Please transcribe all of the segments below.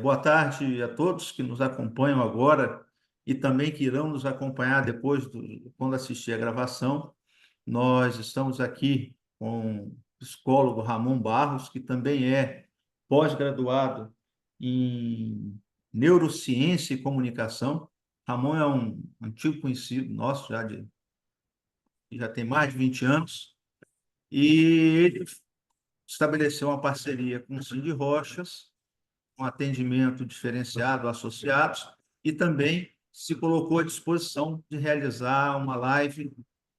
Boa tarde a todos que nos acompanham agora e também que irão nos acompanhar depois, quando assistir a gravação. Nós estamos aqui com o psicólogo Ramon Barros, que também é pós-graduado em neurociência e comunicação. Ramon é um antigo conhecido nosso, já tem mais de 20 anos, e ele estabeleceu uma parceria com o Cindy Rochas, um atendimento diferenciado a associados, e também se colocou à disposição de realizar uma live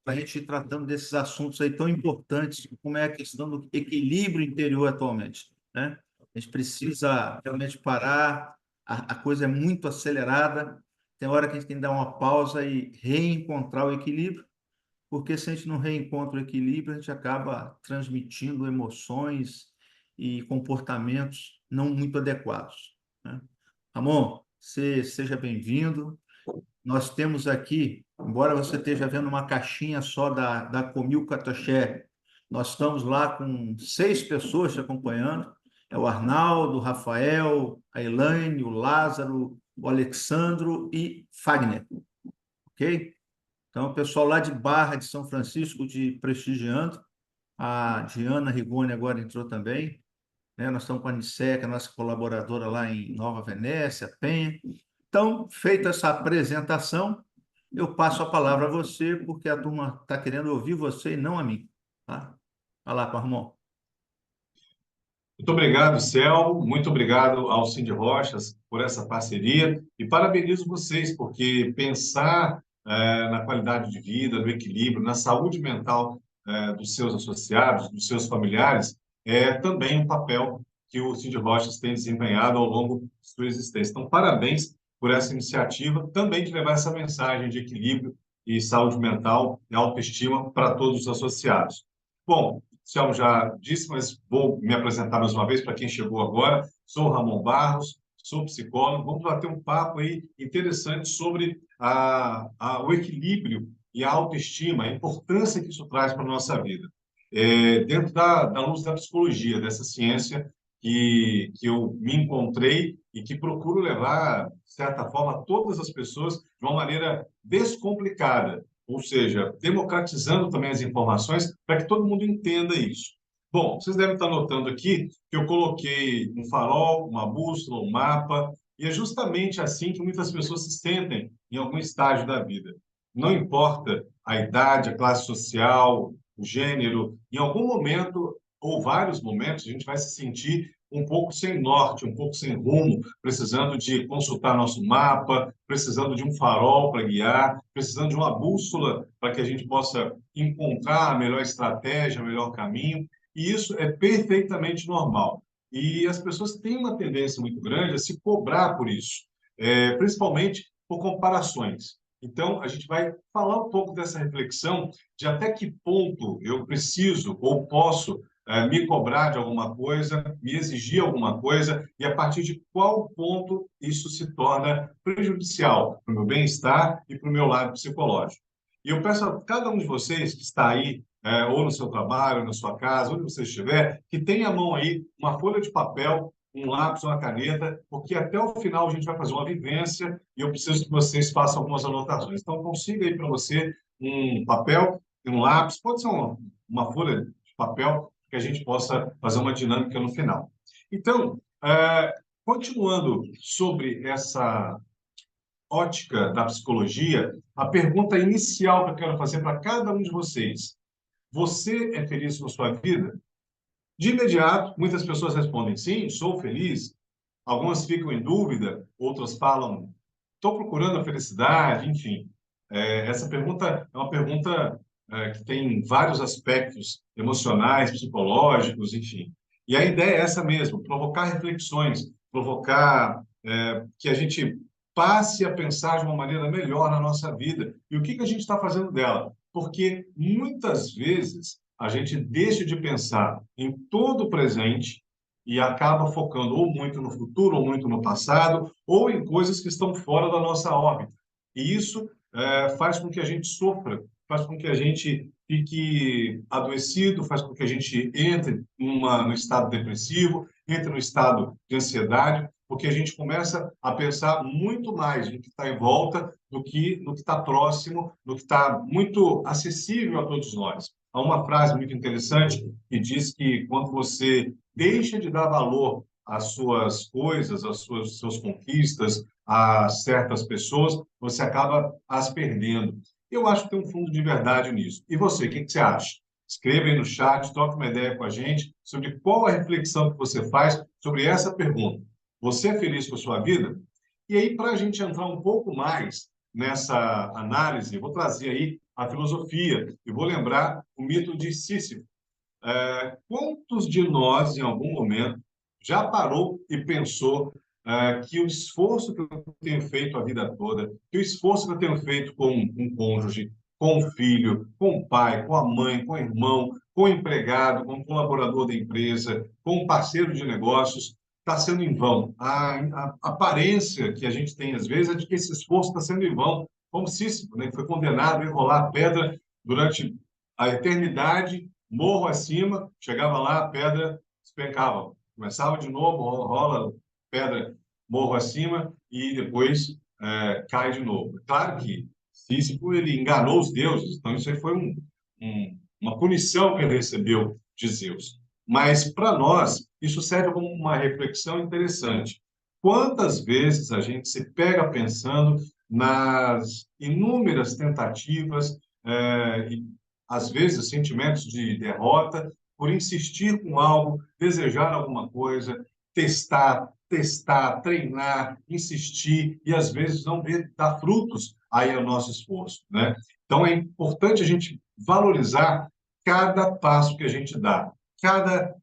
para a gente ir tratando desses assuntos aí tão importantes, como é a questão do equilíbrio interior atualmente, né? A gente precisa realmente parar, a coisa é muito acelerada, tem hora que a gente tem que dar uma pausa e reencontrar o equilíbrio, porque se a gente não reencontra o equilíbrio, a gente acaba transmitindo emoções e comportamentos não muito adequados, né? Ramon, você seja bem-vindo. Nós temos aqui, embora você esteja vendo uma caixinha só da Comil Catoché, nós estamos lá com 6 pessoas te acompanhando. É o Arnaldo, o Rafael, a Elaine, o Lázaro, o Alexandro e Fagner, ok? Então, o pessoal lá de Barra de São Francisco te prestigiando. A Diana Rigoni agora entrou também, né? Nós estamos com a Niceca, nossa colaboradora lá em Nova Venécia, Penha. Então, feita essa apresentação, eu passo a palavra a você, porque a turma está querendo ouvir você e não a mim. Tá? Vai lá, Parmon. Muito obrigado, Cel. Muito obrigado ao Cindy Rochas por essa parceria e parabenizo vocês, porque pensar na qualidade de vida, no equilíbrio, na saúde mental dos seus associados, dos seus familiares, é também um papel que o Cindy Rochas tem desempenhado ao longo de sua existência. Então, parabéns por essa iniciativa, também de levar essa mensagem de equilíbrio e saúde mental e autoestima para todos os associados. Bom, o Selmo já disse, mas vou me apresentar mais uma vez para quem chegou agora. Sou Ramon Barros, sou psicólogo. Vamos bater um papo aí interessante sobre o equilíbrio e a autoestima, a importância que isso traz para a nossa vida. Dentro da luz da psicologia, dessa ciência que eu me encontrei e que procuro levar, de certa forma, a todas as pessoas de uma maneira descomplicada, ou seja, democratizando também as informações para que todo mundo entenda isso. Bom, vocês devem estar notando aqui que eu coloquei um farol, uma bússola, um mapa, e é justamente assim que muitas pessoas se sentem em algum estágio da vida. Não importa a idade, a classe social, o gênero, em algum momento ou vários momentos a gente vai se sentir um pouco sem norte, um pouco sem rumo, precisando de consultar nosso mapa, precisando de um farol para guiar, precisando de uma bússola para que a gente possa encontrar a melhor estratégia, o melhor caminho. E isso é perfeitamente normal. E as pessoas têm uma tendência muito grande a se cobrar por isso, principalmente por comparações. Então, a gente vai falar um pouco dessa reflexão de até que ponto eu preciso ou posso me cobrar de alguma coisa, me exigir alguma coisa, e a partir de qual ponto isso se torna prejudicial para o meu bem-estar e para o meu lado psicológico. E eu peço a cada um de vocês que está aí, ou no seu trabalho, ou na sua casa, onde você estiver, que tenha à mão aí uma folha de papel, um lápis, uma caneta, porque até o final a gente vai fazer uma vivência e eu preciso que vocês façam algumas anotações. Então, consiga aí para você um papel e um lápis, pode ser uma folha de papel, que a gente possa fazer uma dinâmica no final. Então, continuando sobre essa ótica da psicologia, a pergunta inicial que eu quero fazer para cada um de vocês: você é feliz com a sua vida? De imediato, muitas pessoas respondem sim, sou feliz. Algumas ficam em dúvida, outras falam, estou procurando a felicidade, enfim. Essa pergunta é uma pergunta que tem vários aspectos emocionais, psicológicos, enfim. E a ideia é essa mesmo, provocar reflexões, provocar que a gente passe a pensar de uma maneira melhor na nossa vida. E o que a gente está fazendo dela? Porque muitas vezes a gente deixa de pensar em todo o presente e acaba focando ou muito no futuro, ou muito no passado, ou em coisas que estão fora da nossa órbita. E isso faz com que a gente sofra, faz com que a gente fique adoecido, faz com que a gente entre no estado depressivo, entre no estado de ansiedade, porque a gente começa a pensar muito mais no que está em volta do que no que está próximo, no que está muito acessível a todos nós. Há uma frase muito interessante que diz que quando você deixa de dar valor às suas coisas, às suas conquistas, a certas pessoas, você acaba as perdendo. Eu acho que tem um fundo de verdade nisso. E você, o que você acha? Escreva aí no chat, troque uma ideia com a gente sobre qual a reflexão que você faz sobre essa pergunta. Você é feliz com a sua vida? E aí, para a gente entrar um pouco mais nessa análise, vou trazer aí a filosofia e vou lembrar o mito de Sísifo. Quantos de nós, em algum momento, já parou e pensou que o esforço que eu tenho feito a vida toda, que o esforço que eu tenho feito com um cônjuge, com o filho, com o pai, com a mãe, com o irmão, com o empregado, com o colaborador da empresa, com o parceiro de negócios, está sendo em vão. A aparência que a gente tem, às vezes, é de que esse esforço está sendo em vão, como Sísifo, né, que foi condenado a enrolar a pedra durante a eternidade, morro acima, chegava lá, a pedra despencava. Começava de novo, rola pedra, morro acima e depois cai de novo. Claro que Sísifo ele enganou os deuses, então isso aí foi uma punição que ele recebeu de Zeus. Mas para nós, isso serve como uma reflexão interessante. Quantas vezes a gente se pega pensando nas inúmeras tentativas e às vezes, sentimentos de derrota, por insistir com algo, desejar alguma coisa, testar, treinar, insistir e às vezes não ver dar frutos aí ao nosso esforço, né? Então é importante a gente valorizar cada passo que a gente dá, cada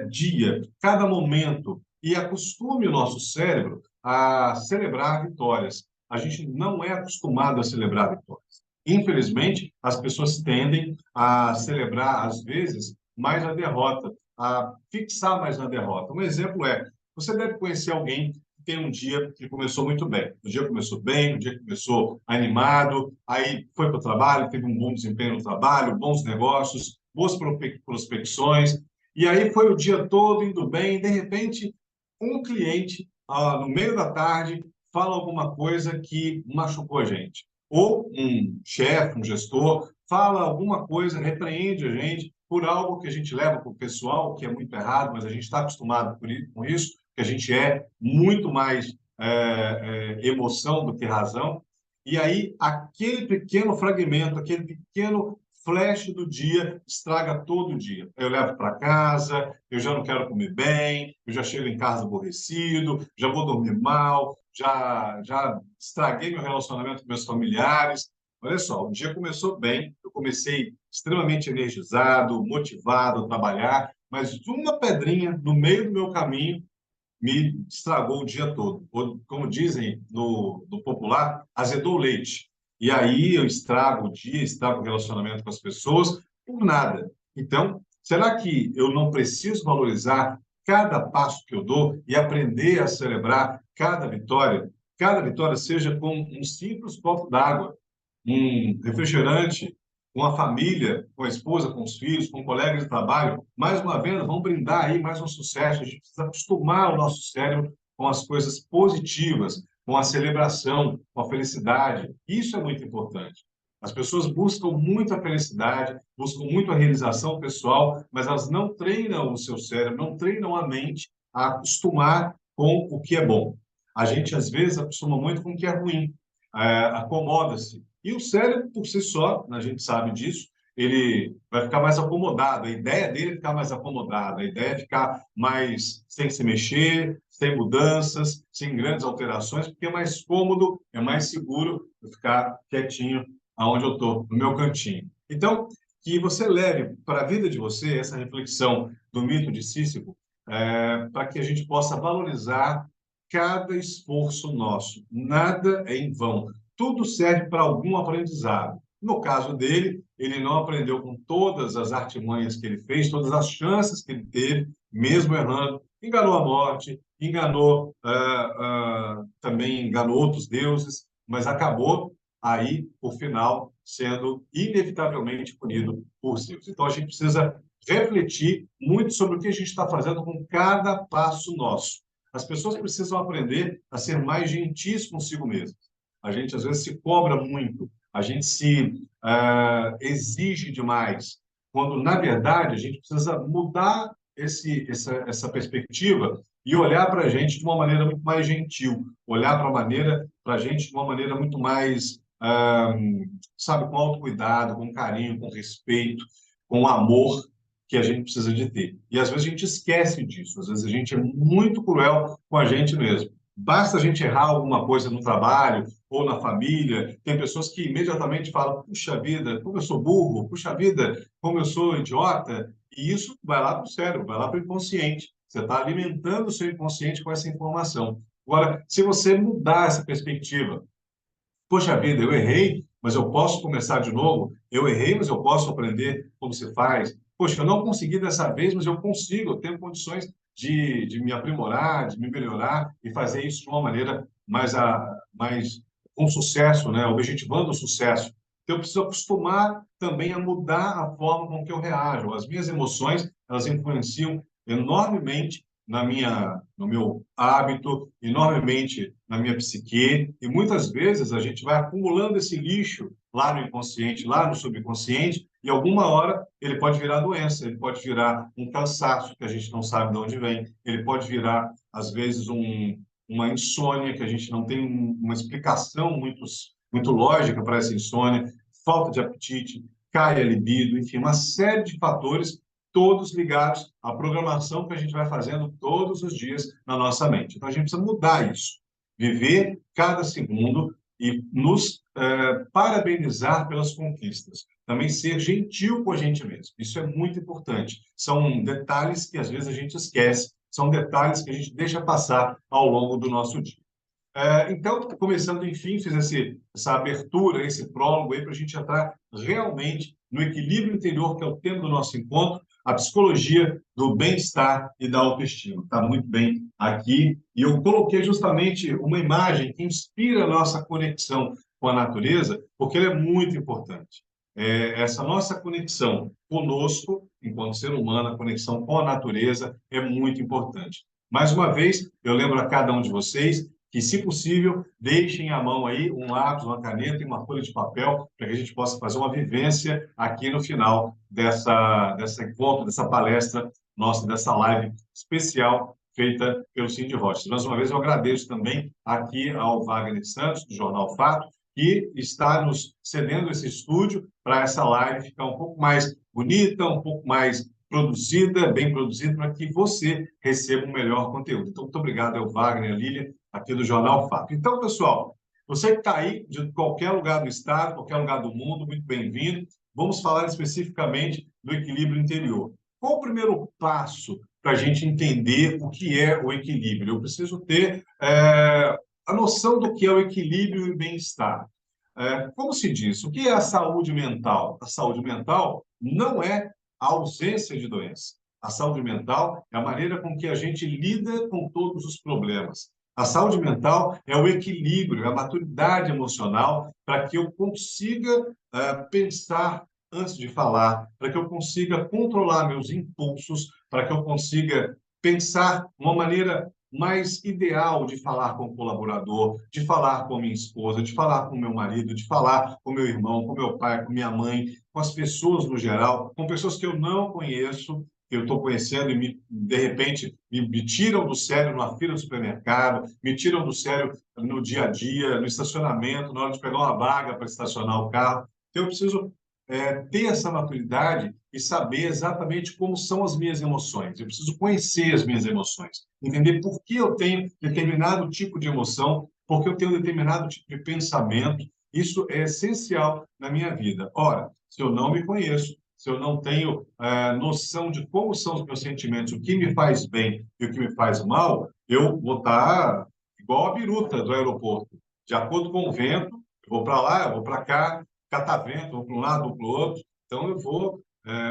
dia, cada momento e acostume o nosso cérebro a celebrar vitórias. A gente não é acostumado a celebrar vitórias. Infelizmente, as pessoas tendem a celebrar, às vezes, mais a derrota, a fixar mais na derrota. Um exemplo é, você deve conhecer alguém que tem um dia que começou muito bem. O dia começou bem, o dia começou animado, aí foi para o trabalho, teve um bom desempenho no trabalho, bons negócios, boas prospecções, e aí foi o dia todo indo bem, e de repente, um cliente, no meio da tarde, fala alguma coisa que machucou a gente ou um chefe, um gestor, fala alguma coisa, repreende a gente por algo que a gente leva para o pessoal, que é muito errado, mas a gente está acostumado com isso, que a gente é muito mais emoção do que razão. E aí, aquele pequeno fragmento, aquele pequeno flash do dia estraga todo o dia. Eu levo para casa, eu já não quero comer bem, eu já chego em casa aborrecido, já vou dormir mal, já estraguei meu relacionamento com meus familiares. Olha só, o dia começou bem, eu comecei extremamente energizado, motivado a trabalhar, mas uma pedrinha no meio do meu caminho me estragou o dia todo. Ou, como dizem no popular, azedou o leite. E aí eu estrago o dia, estrago o relacionamento com as pessoas por nada. Então, será que eu não preciso valorizar cada passo que eu dou e aprender a celebrar cada vitória? Cada vitória seja com um simples copo d'água, um refrigerante, com a família, com a esposa, com os filhos, com colegas de trabalho. Mais uma vez, vamos brindar aí mais um sucesso. A gente precisa acostumar o nosso cérebro com as coisas positivas, com a celebração, com a felicidade. Isso é muito importante. As pessoas buscam muito a felicidade, buscam muito a realização pessoal, mas elas não treinam o seu cérebro, não treinam a mente a acostumar com o que é bom. A gente, às vezes, acostuma muito com o que é ruim, acomoda-se. E o cérebro, por si só, a gente sabe disso, ele vai ficar mais acomodado. A ideia dele é ficar mais acomodado, a ideia é ficar mais sem se mexer, sem mudanças, sem grandes alterações, porque é mais cômodo, é mais seguro eu ficar quietinho aonde eu estou, no meu cantinho. Então, que você leve para a vida de você essa reflexão do mito de Sísifo, para que a gente possa valorizar cada esforço nosso. Nada é em vão. Tudo serve para algum aprendizado. No caso dele, ele não aprendeu com todas as artimanhas que ele fez, todas as chances que ele teve, mesmo errando. Enganou a morte, enganou também enganou outros deuses, mas acabou aí, por final, sendo inevitavelmente punido por Zeus. Então, a gente precisa refletir muito sobre o que a gente está fazendo com cada passo nosso. As pessoas precisam aprender a ser mais gentis consigo mesmas. A gente, às vezes, se cobra muito, a gente se exige demais, quando, na verdade, a gente precisa mudar essa perspectiva e olhar para a gente de uma maneira muito mais gentil, olhar para a gente de uma maneira muito mais, sabe, com autocuidado, com carinho, com respeito, com amor que a gente precisa de ter. E às vezes a gente esquece disso, às vezes a gente é muito cruel com a gente mesmo. Basta a gente errar alguma coisa no trabalho ou na família, tem pessoas que imediatamente falam, puxa vida, como eu sou burro, puxa vida, como eu sou idiota, e isso vai lá para o cérebro, vai lá para o inconsciente. Você está alimentando o seu inconsciente com essa informação. Agora, se você mudar essa perspectiva, poxa vida, eu errei, mas eu posso começar de novo. Eu errei, mas eu posso aprender como se faz. Poxa, eu não consegui dessa vez, mas eu consigo. Eu tenho condições de me aprimorar, de me melhorar e fazer isso de uma maneira mais com sucesso, né? Objetivando o sucesso. Então, eu preciso acostumar também a mudar a forma com que eu reajo. As minhas emoções, elas influenciam enormemente no meu hábito, enormemente na minha psique, e muitas vezes a gente vai acumulando esse lixo lá no inconsciente, lá no subconsciente, e alguma hora ele pode virar doença, ele pode virar um cansaço que a gente não sabe de onde vem, ele pode virar, às vezes, uma insônia que a gente não tem uma explicação muito lógica para essa insônia, falta de apetite, cai a libido, enfim, uma série de fatores todos ligados à programação que a gente vai fazendo todos os dias na nossa mente. Então, a gente precisa mudar isso, viver cada segundo e nos parabenizar pelas conquistas. Também ser gentil com a gente mesmo. Isso é muito importante. São detalhes que, às vezes, a gente esquece, são detalhes que a gente deixa passar ao longo do nosso dia. Então, começando, enfim, fiz essa abertura, esse prólogo aí para a gente entrar realmente no equilíbrio interior, que é o tema do nosso encontro, a psicologia do bem-estar e da autoestima. Está muito bem aqui. E eu coloquei justamente uma imagem que inspira a nossa conexão com a natureza, porque ela é muito importante. Essa nossa conexão conosco, enquanto ser humano, a conexão com a natureza é muito importante. Mais uma vez, eu lembro a cada um de vocês que, se possível, deixem à mão aí um lápis, uma caneta e uma folha de papel para que a gente possa fazer uma vivência aqui no final dessa encontro, dessa palestra nossa, dessa live especial feita pelo Cindy Rocha. Mais uma vez, eu agradeço também aqui ao Wagner Santos, do Jornal Fato, que está nos cedendo esse estúdio para essa live ficar um pouco mais bonita, um pouco mais produzida, bem produzida, para que você receba um melhor conteúdo. Então, muito obrigado ao Wagner, Lília, aqui do Jornal Fato. Então, pessoal, você que está aí de qualquer lugar do estado, qualquer lugar do mundo, muito bem-vindo. Vamos falar especificamente do equilíbrio interior. Qual o primeiro passo para a gente entender o que é o equilíbrio? Eu preciso ter a noção do que é o equilíbrio e bem-estar. Como se diz? O que é a saúde mental? A saúde mental não é a ausência de doença. A saúde mental é a maneira com que a gente lida com todos os problemas. A saúde mental é o equilíbrio, é a maturidade emocional para que eu consiga pensar antes de falar, para que eu consiga controlar meus impulsos, para que eu consiga pensar uma maneira mais ideal de falar com o colaborador, de falar com a minha esposa, de falar com o meu marido, de falar com o meu irmão, com o meu pai, com minha mãe, com as pessoas no geral, com pessoas que eu não conheço, que eu estou conhecendo e, de repente, me tiram do sério na fila do supermercado, me tiram do sério no dia a dia, no estacionamento, na hora de pegar uma vaga para estacionar o carro. Então, eu preciso ter essa maturidade e saber exatamente como são as minhas emoções. Eu preciso conhecer as minhas emoções, entender por que eu tenho determinado tipo de emoção, por que eu tenho determinado tipo de pensamento. Isso é essencial na minha vida. Ora, se eu não me conheço, se eu não tenho noção de como são os meus sentimentos, o que me faz bem e o que me faz mal, eu vou estar igual a biruta do aeroporto. De acordo com o vento, eu vou para lá, eu vou para cá, catavento, vou para um lado, vou para o outro. Então, eu vou,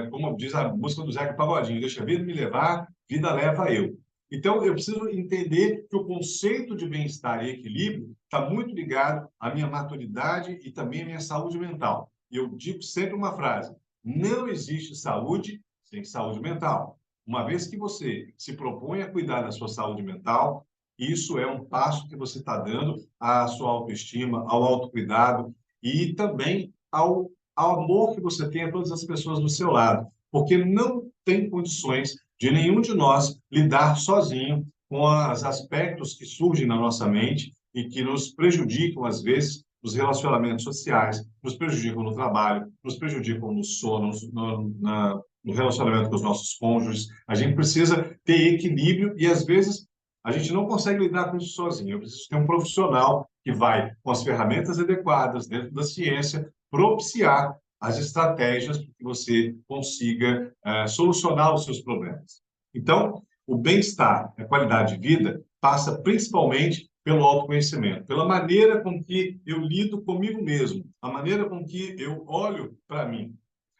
como diz a música do Zeca Pagodinho, deixa a vida me levar, vida leva eu. Então, eu preciso entender que o conceito de bem-estar e equilíbrio está muito ligado à minha maturidade e também à minha saúde mental. E eu digo sempre uma frase: não existe saúde sem saúde mental. Uma vez que você se propõe a cuidar da sua saúde mental, Isso é um passo que você está dando à sua autoestima, ao autocuidado e também ao amor que você tem a todas as pessoas do seu lado, porque não tem condições de nenhum de nós lidar sozinho com os aspectos que surgem na nossa mente e que nos prejudicam, às vezes, nos relacionamentos sociais, nos prejudicam no trabalho, nos prejudicam no sono, no relacionamento com os nossos cônjuges. A gente precisa ter equilíbrio e, às vezes, a gente não consegue lidar com isso sozinho. Eu preciso ter um profissional que vai, com as ferramentas adequadas, dentro da ciência, propiciar as estratégias para que você consiga solucionar os seus problemas. Então, o bem-estar, a qualidade de vida, passa principalmente pelo autoconhecimento, pela maneira com que eu lido comigo mesmo, a maneira com que eu olho para mim,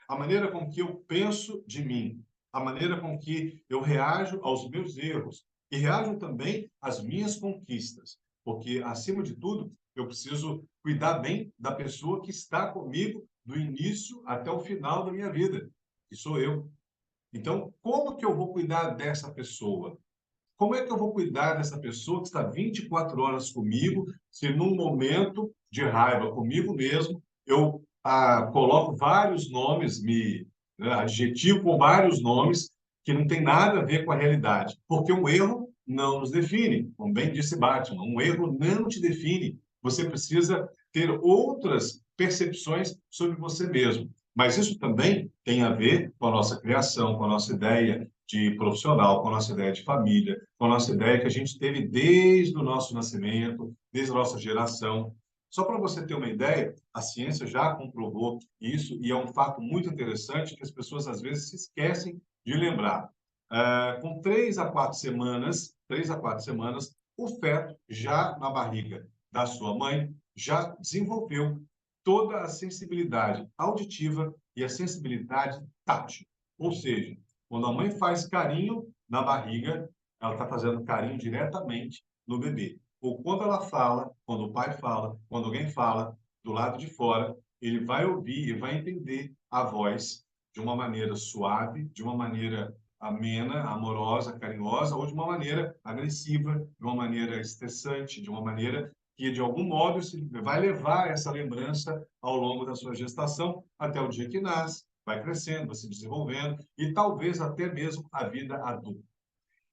a maneira com que eu penso de mim, a maneira com que eu reajo aos meus erros e reajo também às minhas conquistas, porque, acima de tudo, eu preciso cuidar bem da pessoa que está comigo do início até o final da minha vida, que sou eu. Então, como que eu vou cuidar dessa pessoa? Como é que eu vou cuidar dessa pessoa que está 24 horas comigo, se num momento de raiva comigo mesmo, eu coloco vários nomes, adjetivo com vários nomes que não tem nada a ver com a realidade? Porque um erro não nos define, como bem disse Batman, um erro não te define. Você precisa ter outras percepções sobre você mesmo. Mas isso também tem a ver com a nossa criação, com a nossa ideia de profissional, com a nossa ideia de família, com a nossa ideia que a gente teve desde o nosso nascimento, desde a nossa geração. Só para você ter uma ideia, a ciência já comprovou isso e é um fato muito interessante que as pessoas às vezes se esquecem de lembrar. Com 3 a 4 semanas, o feto já na barriga da sua mãe já desenvolveu toda a sensibilidade auditiva e a sensibilidade tátil. Ou seja, quando a mãe faz carinho na barriga, ela está fazendo carinho diretamente no bebê. Ou quando ela fala, quando o pai fala, quando alguém fala do lado de fora, ele vai ouvir e vai entender a voz de uma maneira suave, de uma maneira amena, amorosa, carinhosa, ou de uma maneira agressiva, de uma maneira estressante, de uma maneira que, de algum modo, vai levar essa lembrança ao longo da sua gestação até o dia que nasce, vai crescendo, vai se desenvolvendo e talvez até mesmo a vida adulta.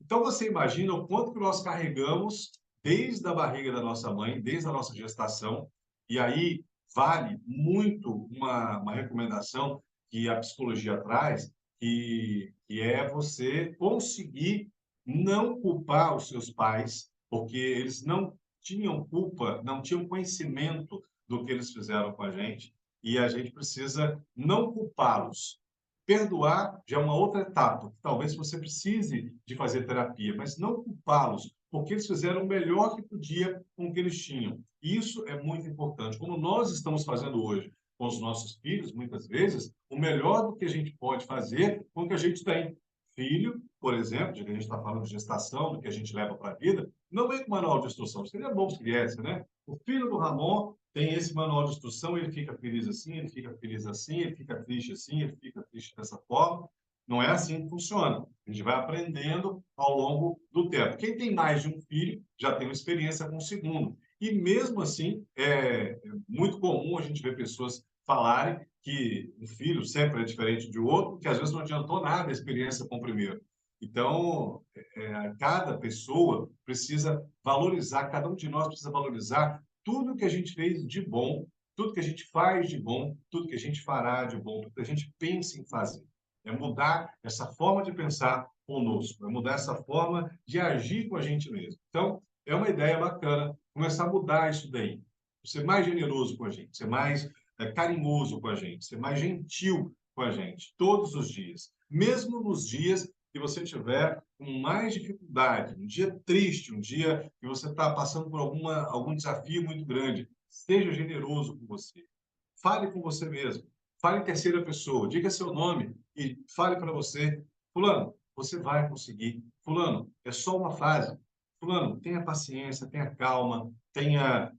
Então, você imagina o quanto que nós carregamos desde a barriga da nossa mãe, desde a nossa gestação, e aí vale muito uma recomendação que a psicologia traz, que é você conseguir não culpar os seus pais, porque eles não tinham culpa, não tinham conhecimento do que eles fizeram com a gente, e a gente precisa não culpá-los. Perdoar já é uma outra etapa. Talvez você precise de fazer terapia, mas não culpá-los, porque eles fizeram o melhor que podia com o que eles tinham. Isso é muito importante. Como nós estamos fazendo hoje com os nossos filhos, muitas vezes, o melhor do que a gente pode fazer com o que a gente tem. Filho, por exemplo, já que a gente está falando de gestação, do que a gente leva para a vida, não vem com manual de instrução. Seria bom se viesse, né? O filho do Ramon tem esse manual de instrução, ele fica feliz assim, ele fica feliz assim, ele fica triste assim, ele fica triste dessa forma. Não é assim que funciona. A gente vai aprendendo ao longo do tempo. Quem tem mais de um filho já tem uma experiência com o segundo. E mesmo assim, é muito comum a gente ver pessoas falarem que um filho sempre é diferente de outro, que às vezes não adiantou nada a experiência com o primeiro. Então, cada pessoa precisa valorizar, cada um de nós precisa valorizar tudo que a gente fez de bom, tudo que a gente faz de bom, tudo que a gente fará de bom, tudo que a gente pensa em fazer. É mudar essa forma de pensar conosco, é mudar essa forma de agir com a gente mesmo. Então, é uma ideia bacana começar a mudar isso daí. Ser mais generoso com a gente, ser mais carinhoso com a gente, ser mais gentil com a gente, todos os dias. Mesmo nos dias que você tiver com mais dificuldade, um dia triste, um dia que você está passando por algum desafio muito grande, seja generoso com você. Fale com você mesmo. Fale em terceira pessoa. Diga seu nome e fale para você. Fulano, você vai conseguir. Fulano, é só uma fase. Fulano, tenha paciência, tenha calma, tenha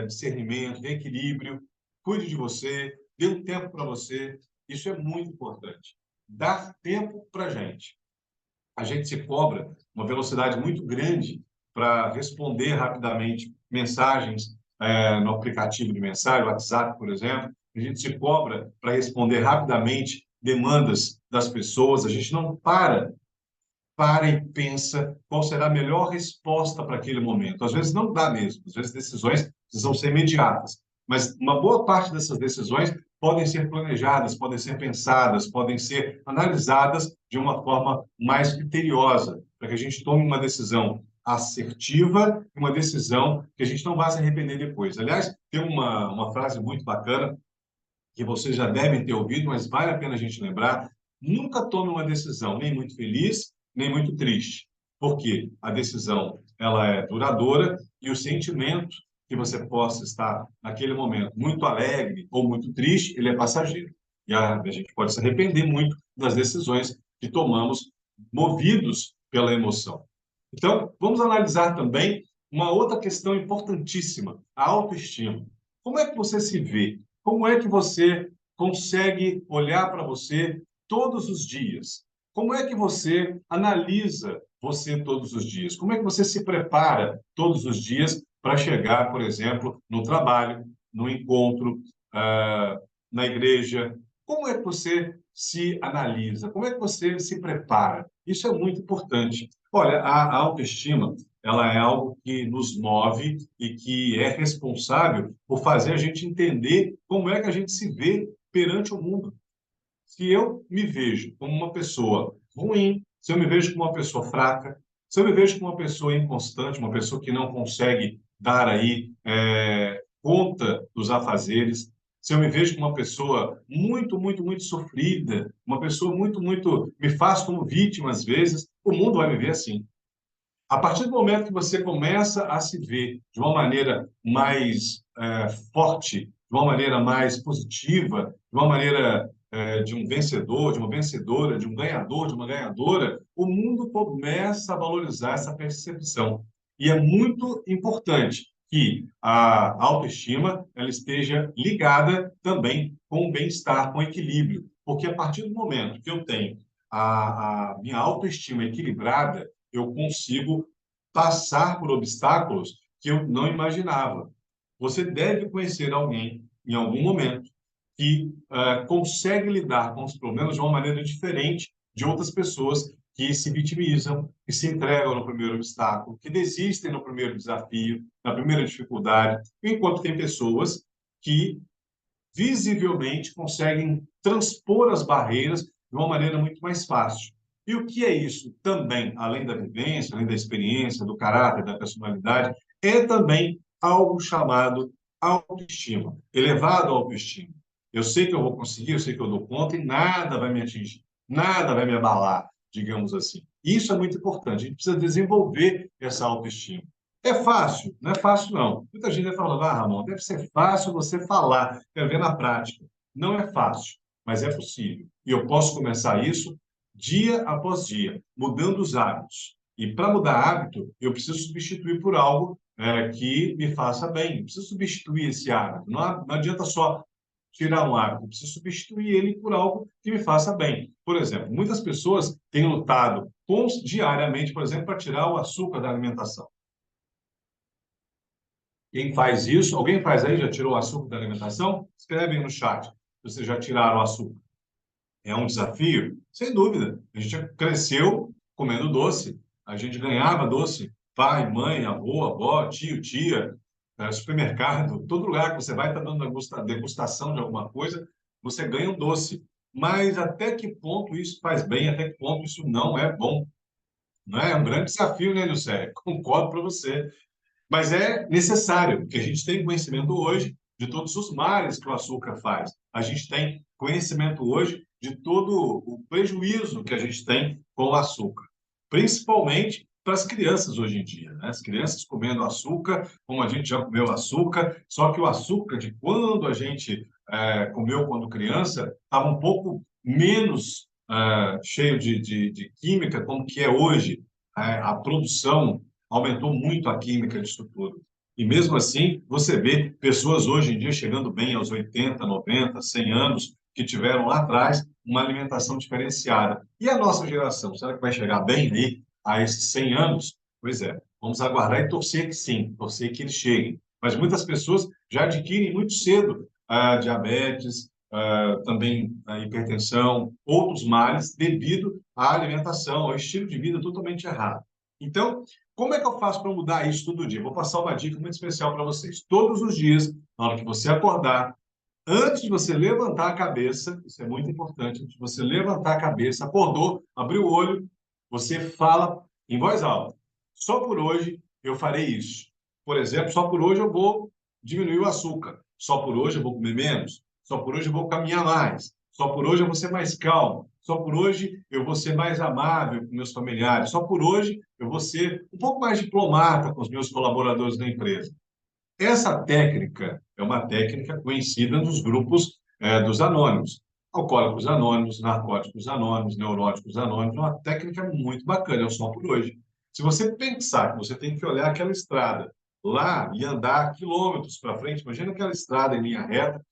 discernimento, tenha equilíbrio. Cuide de você, dê um tempo para você. Isso é muito importante. Dar tempo para a gente se cobra uma velocidade muito grande para responder rapidamente mensagens no aplicativo de mensagem, WhatsApp, por exemplo. A gente se cobra para responder rapidamente demandas das pessoas. A gente não para e pensa qual será a melhor resposta para aquele momento. Às vezes não dá mesmo, às vezes decisões precisam ser imediatas, mas uma boa parte dessas decisões podem ser planejadas, podem ser pensadas, podem ser analisadas de uma forma mais criteriosa, para que a gente tome uma decisão assertiva e uma decisão que a gente não vá se arrepender depois. Aliás, tem uma frase muito bacana que vocês já devem ter ouvido, mas vale a pena a gente lembrar: nunca tome uma decisão nem muito feliz, nem muito triste, porque a decisão ela é duradoura e o sentimento que você possa estar naquele momento muito alegre ou muito triste, ele é passageiro. E a gente pode se arrepender muito das decisões que tomamos movidos pela emoção. Então, vamos analisar também uma outra questão importantíssima, a autoestima. Como é que você se vê? Como é que você consegue olhar para você todos os dias? Como é que você analisa você todos os dias? Como é que você se prepara todos os dias para chegar, por exemplo, no trabalho, no encontro, na igreja? Como é que você se analisa? Como é que você se prepara? Isso é muito importante. Olha, a autoestima, ela é algo que nos move e que é responsável por fazer a gente entender como é que a gente se vê perante o mundo. Se eu me vejo como uma pessoa ruim, se eu me vejo como uma pessoa fraca, se eu me vejo como uma pessoa inconstante, uma pessoa que não consegue dar aí conta dos afazeres, se eu me vejo como uma pessoa muito, muito, muito sofrida, uma pessoa muito, muito, me faz como vítima às vezes, o mundo vai me ver assim. A partir do momento que você começa a se ver de uma maneira mais forte, de uma maneira mais positiva, de uma maneira de um vencedor, de uma vencedora, de um ganhador, de uma ganhadora, o mundo começa a valorizar essa percepção. E é muito importante que a autoestima ela esteja ligada também com o bem-estar, com o equilíbrio. Porque a partir do momento que eu tenho a minha autoestima equilibrada, eu consigo passar por obstáculos que eu não imaginava. Você deve conhecer alguém, em algum momento, que consegue lidar com os problemas de uma maneira diferente de outras pessoas que se vitimizam, que se entregam no primeiro obstáculo, que desistem no primeiro desafio, na primeira dificuldade, enquanto tem pessoas que visivelmente conseguem transpor as barreiras de uma maneira muito mais fácil. E o que é isso também, além da vivência, além da experiência, do caráter, da personalidade, é também algo chamado autoestima, elevado autoestima. Eu sei que eu vou conseguir, eu sei que eu dou conta e nada vai me atingir, nada vai me abalar, digamos assim. Isso é muito importante, a gente precisa desenvolver essa autoestima. É fácil? Não é fácil, não. Muita gente vai falando, Ramon, deve ser fácil você falar, quero ver na prática. Não é fácil, mas é possível. E eu posso começar isso dia após dia, mudando os hábitos. E para mudar hábito, eu preciso substituir por algo que me faça bem. Eu preciso substituir esse hábito. Não adianta só tirar um hábito, eu preciso substituir ele por algo que me faça bem. Por exemplo, muitas pessoas têm lutado diariamente, por exemplo, para tirar o açúcar da alimentação. Quem faz isso? Alguém faz aí? Já tirou o açúcar da alimentação? Escreve aí no chat se vocês já tiraram o açúcar. É um desafio? Sem dúvida. A gente já cresceu comendo doce. A gente ganhava doce. Pai, mãe, avô, avó, tio, tia, supermercado. Todo lugar que você vai estar dando degustação de alguma coisa, você ganha um doce. Mas até que ponto isso faz bem? Até que ponto isso não é bom? Não é? É um grande desafio, né, Lucé? Concordo para você. Mas é necessário, porque a gente tem conhecimento hoje de todos os males que o açúcar faz. A gente tem conhecimento hoje de todo o prejuízo que a gente tem com o açúcar, principalmente para as crianças hoje em dia, né? As crianças comendo açúcar, como a gente já comeu açúcar, só que o açúcar de quando a gente comeu quando criança estava um pouco menos cheio de química, como que é hoje. A produção aumentou muito a química disso tudo. E mesmo assim, você vê pessoas hoje em dia chegando bem aos 80, 90, 100 anos, que tiveram lá atrás uma alimentação diferenciada. E a nossa geração, será que vai chegar bem aí a esses 100 anos? Pois é, Vamos aguardar e torcer que sim, torcer que eles cheguem. Mas muitas pessoas já adquirem muito cedo a diabetes, também a hipertensão, outros males devido à alimentação, ao estilo de vida totalmente errado. Então, como é que eu faço para mudar isso todo dia? Vou passar uma dica muito especial para vocês. Todos os dias, na hora que você acordar, antes de você levantar a cabeça, isso é muito importante, antes de você levantar a cabeça, acordou, abriu o olho, você fala em voz alta. Só por hoje eu farei isso. Por exemplo, só por hoje eu vou diminuir o açúcar. Só por hoje eu vou comer menos. Só por hoje eu vou caminhar mais. Só por hoje eu vou ser mais calmo. Só por hoje eu vou ser mais amável com meus familiares. Só por hoje eu vou ser um pouco mais diplomata com os meus colaboradores da empresa. Essa técnica é uma técnica conhecida nos grupos dos anônimos. Alcoólicos anônimos, narcóticos anônimos, neuróticos anônimos, é uma técnica muito bacana, é o só por hoje. Se você pensar que você tem que olhar aquela estrada lá e andar quilômetros para frente, imagina aquela estrada em linha reta,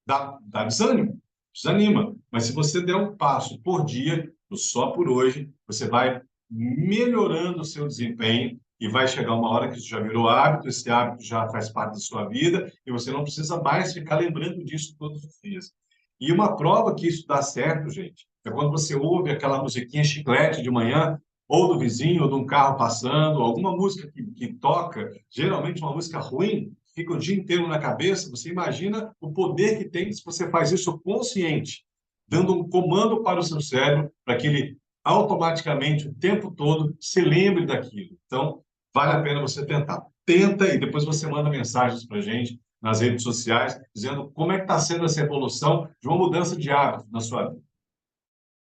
dá desânimo, desanima. Mas se você der um passo por dia, só por hoje, você vai melhorando o seu desempenho e vai chegar uma hora que isso já virou hábito, esse hábito já faz parte da sua vida e você não precisa mais ficar lembrando disso todos os dias. E uma prova que isso dá certo, gente, é quando você ouve aquela musiquinha chiclete de manhã, ou do vizinho, ou de um carro passando, alguma música que toca, geralmente uma música ruim, fica o dia inteiro na cabeça, você imagina o poder que tem se você faz isso consciente, dando um comando para o seu cérebro, para que ele automaticamente, o tempo todo, se lembre daquilo. Então, vale a pena você tentar. Tenta e depois você manda mensagens para a gente nas redes sociais, dizendo como é que está sendo essa evolução de uma mudança de hábito na sua vida.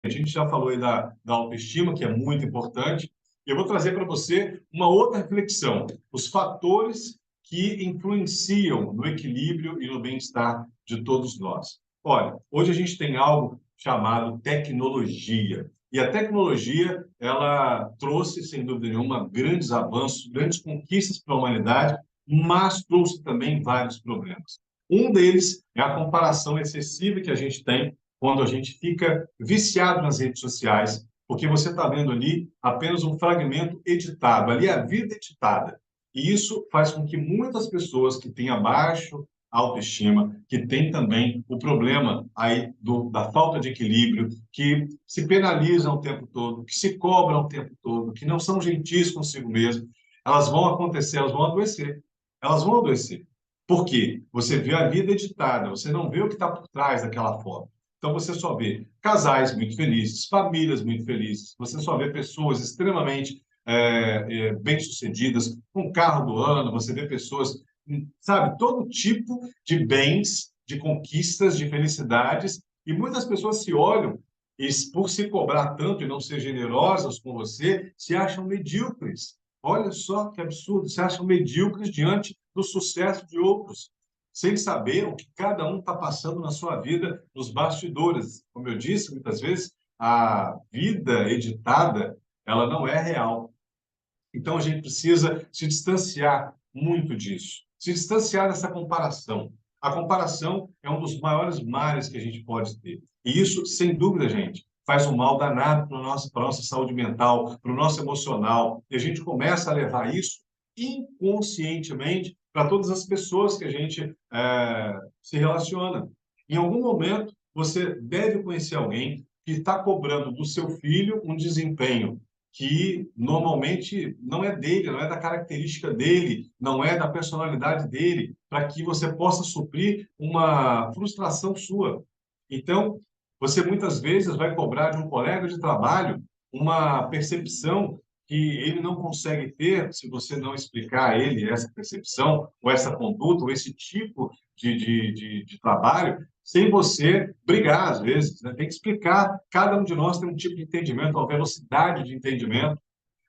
A gente já falou aí da autoestima, que é muito importante. Eu vou trazer para você uma outra reflexão: os fatores que influenciam no equilíbrio e no bem-estar de todos nós. Olha, hoje a gente tem algo chamado tecnologia. E a tecnologia, ela trouxe, sem dúvida nenhuma, grandes avanços, grandes conquistas para a humanidade, mas trouxe também vários problemas. Um deles é a comparação excessiva que a gente tem quando a gente fica viciado nas redes sociais, porque você está vendo ali apenas um fragmento editado, ali é a vida editada. E isso faz com que muitas pessoas que têm abaixo autoestima, que têm também o problema aí da falta de equilíbrio, que se penalizam o tempo todo, que se cobram o tempo todo, que não são gentis consigo mesmo, elas vão acontecer, elas vão adoecer. Elas vão adoecer. Por quê? Você vê a vida editada, você não vê o que está por trás daquela foto. Então, você só vê casais muito felizes, famílias muito felizes, você só vê pessoas extremamente bem-sucedidas, com carro do ano, você vê pessoas, sabe, todo tipo de bens, de conquistas, de felicidades, e muitas pessoas se olham e, por se cobrar tanto e não ser generosas com você, se acham medíocres. Olha só que absurdo, se acham medíocres diante do sucesso de outros sem saber o que cada um está passando na sua vida nos bastidores. Como eu disse, muitas vezes a vida editada, ela não é real. Então a gente precisa se distanciar muito disso, se distanciar dessa comparação. A comparação é um dos maiores males que a gente pode ter. E isso, sem dúvida, gente, faz um mal danado para a nossa saúde mental, para o nosso emocional. E a gente começa a levar isso inconscientemente para todas as pessoas que a gente se relaciona. Em algum momento, você deve conhecer alguém que está cobrando do seu filho um desempenho que normalmente não é dele, não é da característica dele, não é da personalidade dele, para que você possa suprir uma frustração sua. Então, você muitas vezes vai cobrar de um colega de trabalho uma percepção que ele não consegue ter se você não explicar a ele essa percepção, ou essa conduta, ou esse tipo de trabalho, sem você brigar, às vezes. Né? Tem que explicar. Cada um de nós tem um tipo de entendimento, uma velocidade de entendimento.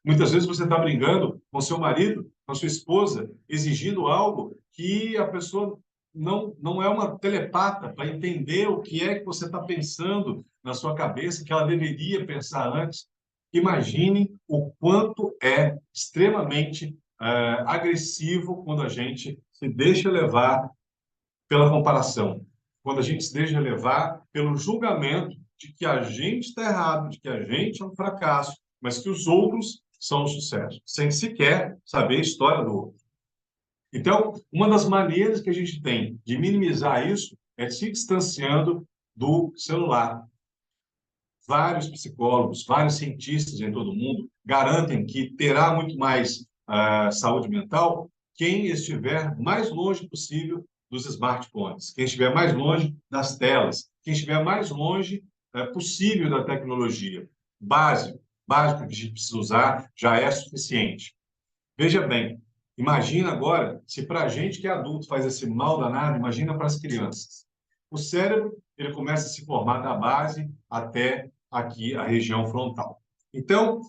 Muitas vezes você está brigando com seu marido, com sua esposa, exigindo algo que a pessoa não é uma telepata para entender o que é que você está pensando na sua cabeça, que ela deveria pensar antes. Imagine o quanto é extremamente agressivo quando a gente se deixa levar pela comparação, quando a gente se deixa levar pelo julgamento de que a gente está errado, de que a gente é um fracasso, mas que os outros são um sucesso, sem sequer saber a história do outro. Então, uma das maneiras que a gente tem de minimizar isso é se distanciando do celular. Vários psicólogos, vários cientistas em todo o mundo garantem que terá muito mais saúde mental quem estiver mais longe possível dos smartphones, quem estiver mais longe das telas, quem estiver mais longe possível da tecnologia. Básico que a gente precisa usar já é suficiente. Veja bem, imagina agora se para a gente que é adulto faz esse mal danado, imagina para as crianças. O cérebro, ele começa a se formar da base até aqui a região frontal. Então,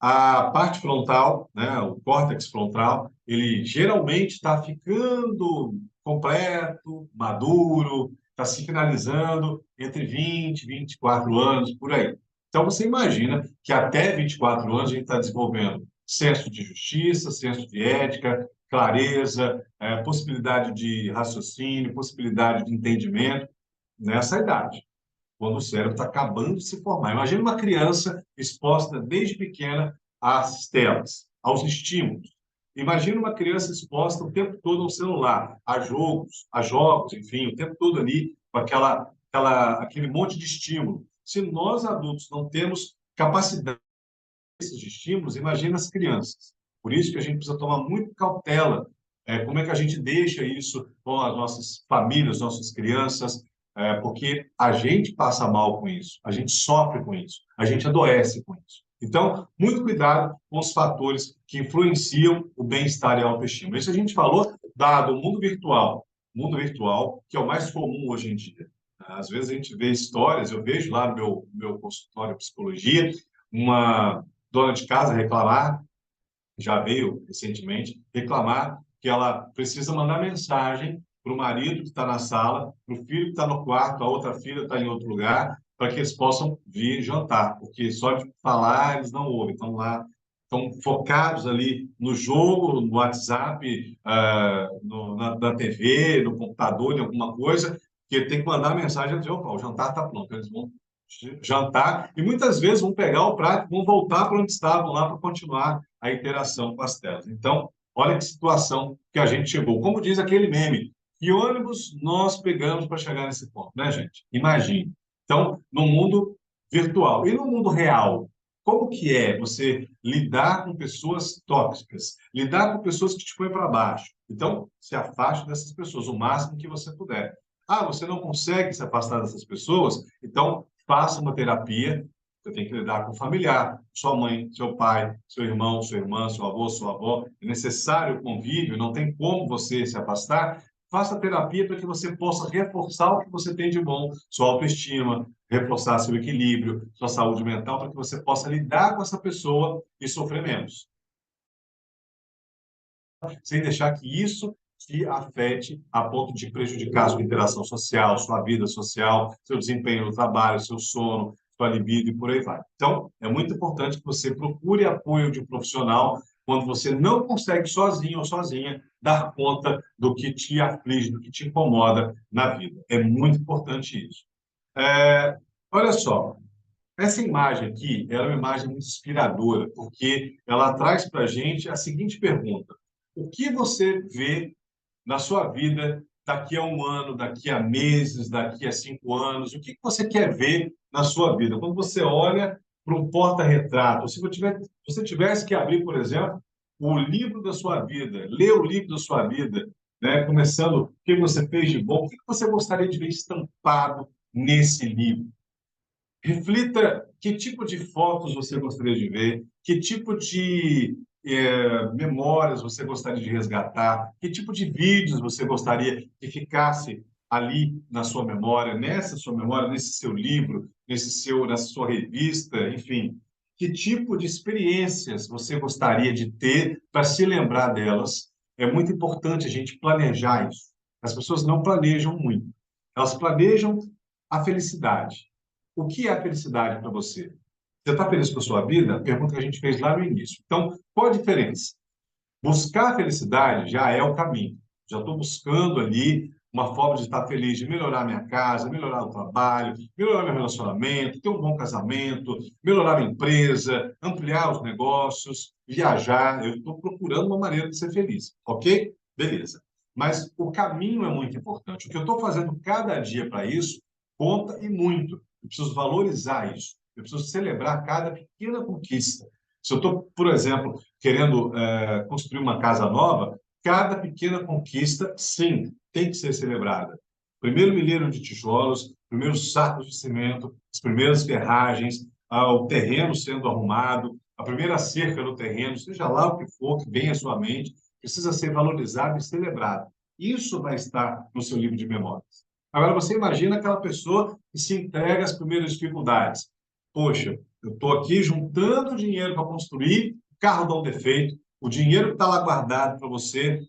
a parte frontal, né, o córtex frontal, ele geralmente está ficando completo, maduro, está se finalizando entre 20 e 24 anos, por aí. Então, você imagina que até 24 anos a gente está desenvolvendo senso de justiça, senso de ética, clareza, possibilidade de raciocínio, possibilidade de entendimento nessa idade, quando o cérebro está acabando de se formar. Imagina uma criança exposta desde pequena às telas, aos estímulos. Imagina uma criança exposta o tempo todo ao celular, a jogos, enfim, o tempo todo ali com aquele monte de estímulo. Se nós adultos não temos capacidade desses estímulos, imagina as crianças. Por isso que a gente precisa tomar muito cautela. Como é que a gente deixa isso com as nossas famílias, nossas crianças, porque a gente passa mal com isso, a gente sofre com isso, a gente adoece com isso. Então, muito cuidado com os fatores que influenciam o bem-estar e a autoestima. Isso a gente falou do mundo virtual, que é o mais comum hoje em dia. Às vezes a gente vê histórias, eu vejo lá no meu consultório de psicologia, uma dona de casa reclamar, já veio recentemente, reclamar que ela precisa mandar mensagem para o marido que está na sala, para o filho que está no quarto, a outra filha está em outro lugar, para que eles possam vir jantar, porque só de falar eles não ouvem, estão lá, estão focados ali no jogo, no WhatsApp, na TV, no computador, em alguma coisa, que tem que mandar mensagem e dizer, opa, o jantar está pronto, eles vão jantar e muitas vezes vão pegar o prato e vão voltar para onde estavam lá para continuar a interação com as telas. Então, olha que situação que a gente chegou. Como diz aquele meme, que ônibus nós pegamos para chegar nesse ponto, né, gente? Imagine. Então, no mundo virtual e no mundo real, como que é você lidar com pessoas tóxicas, lidar com pessoas que te põem para baixo? Então, se afaste dessas pessoas o máximo que você puder. Ah, você não consegue se afastar dessas pessoas? Então, faça uma terapia. Você tem que lidar com o familiar, sua mãe, seu pai, seu irmão, sua irmã, seu avô, sua avó. É necessário o convívio, não tem como você se afastar. Faça terapia para que você possa reforçar o que você tem de bom, sua autoestima, reforçar seu equilíbrio, sua saúde mental, para que você possa lidar com essa pessoa e sofrer menos, sem deixar que isso te afete a ponto de prejudicar sua interação social, sua vida social, seu desempenho no trabalho, seu sono, sua libido e por aí vai. Então, é muito importante que você procure apoio de um profissional quando você não consegue sozinho ou sozinha dar conta do que te aflige, do que te incomoda na vida. É muito importante isso. Olha só, essa imagem aqui, ela é uma imagem muito inspiradora, porque ela traz para a gente a seguinte pergunta: o que você vê na sua vida daqui a um ano, daqui a meses, daqui a 5 anos? O que você quer ver na sua vida? Quando você olha para um porta-retrato, se você tivesse que abrir, por exemplo, o livro da sua vida, ler o livro da sua vida, né? Começando o que você fez de bom, o que você gostaria de ver estampado nesse livro? Reflita que tipo de fotos você gostaria de ver, que tipo de memórias você gostaria de resgatar, que tipo de vídeos você gostaria que ficasse ali na sua memória, nessa sua memória, nesse seu livro, nessa sua revista, enfim. Que tipo de experiências você gostaria de ter para se lembrar delas? É muito importante a gente planejar isso. As pessoas não planejam muito. Elas planejam a felicidade. O que é a felicidade para você? Você está feliz com a sua vida? Pergunta que a gente fez lá no início. Então, qual a diferença? Buscar a felicidade já é o caminho. Já estou buscando ali uma forma de estar feliz, de melhorar a minha casa, melhorar o trabalho, melhorar meu relacionamento, ter um bom casamento, melhorar a minha empresa, ampliar os negócios, viajar. Eu estou procurando uma maneira de ser feliz, ok? Beleza. Mas o caminho é muito importante. O que eu estou fazendo cada dia para isso conta e muito. Eu preciso valorizar isso. Eu preciso celebrar cada pequena conquista. Se eu estou, por exemplo, querendo construir uma casa nova, cada pequena conquista, sim, tem que ser celebrada. Primeiro milheiro de tijolos, primeiros sacos de cimento, as primeiras ferragens, o terreno sendo arrumado, a primeira cerca no terreno, seja lá o que for que venha à sua mente, precisa ser valorizado e celebrado. Isso vai estar no seu livro de memórias. Agora, você imagina aquela pessoa que se entrega às primeiras dificuldades. Poxa, eu estou aqui juntando dinheiro para construir, o carro dá um defeito, o dinheiro que está lá guardado para você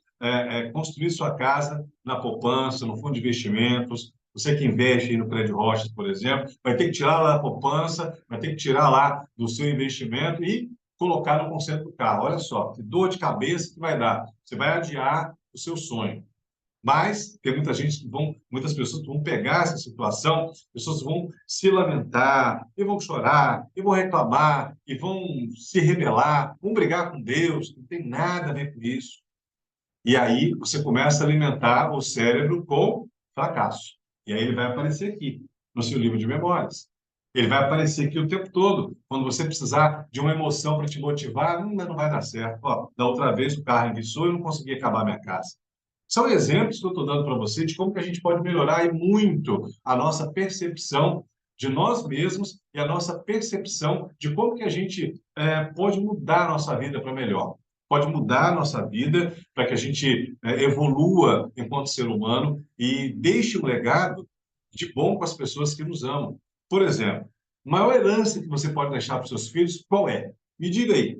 construir sua casa na poupança, no fundo de investimentos. Você que investe aí no Prédio Rochas, por exemplo, vai ter que tirar lá da poupança, vai ter que tirar lá do seu investimento e colocar no conserto do carro. Olha só, que dor de cabeça que vai dar. Você vai adiar o seu sonho. Mas tem muitas pessoas que vão pegar essa situação, pessoas vão se lamentar, e vão chorar, e vão reclamar, e vão se rebelar, vão brigar com Deus, não tem nada a ver com isso. E aí você começa a alimentar o cérebro com fracasso. E aí ele vai aparecer aqui, no seu livro de memórias. Ele vai aparecer aqui o tempo todo. Quando você precisar de uma emoção para te motivar, não vai dar certo. Ó, da outra vez o carro enguiçou e eu não consegui acabar minha casa. São exemplos que eu estou dando para você de como que a gente pode melhorar e muito a nossa percepção de nós mesmos e a nossa percepção de como que a gente pode mudar a nossa vida para melhor. Pode mudar a nossa vida para que a gente evolua enquanto ser humano e deixe um legado de bom para as pessoas que nos amam. Por exemplo, a maior herança que você pode deixar para os seus filhos, qual é? Me diga aí.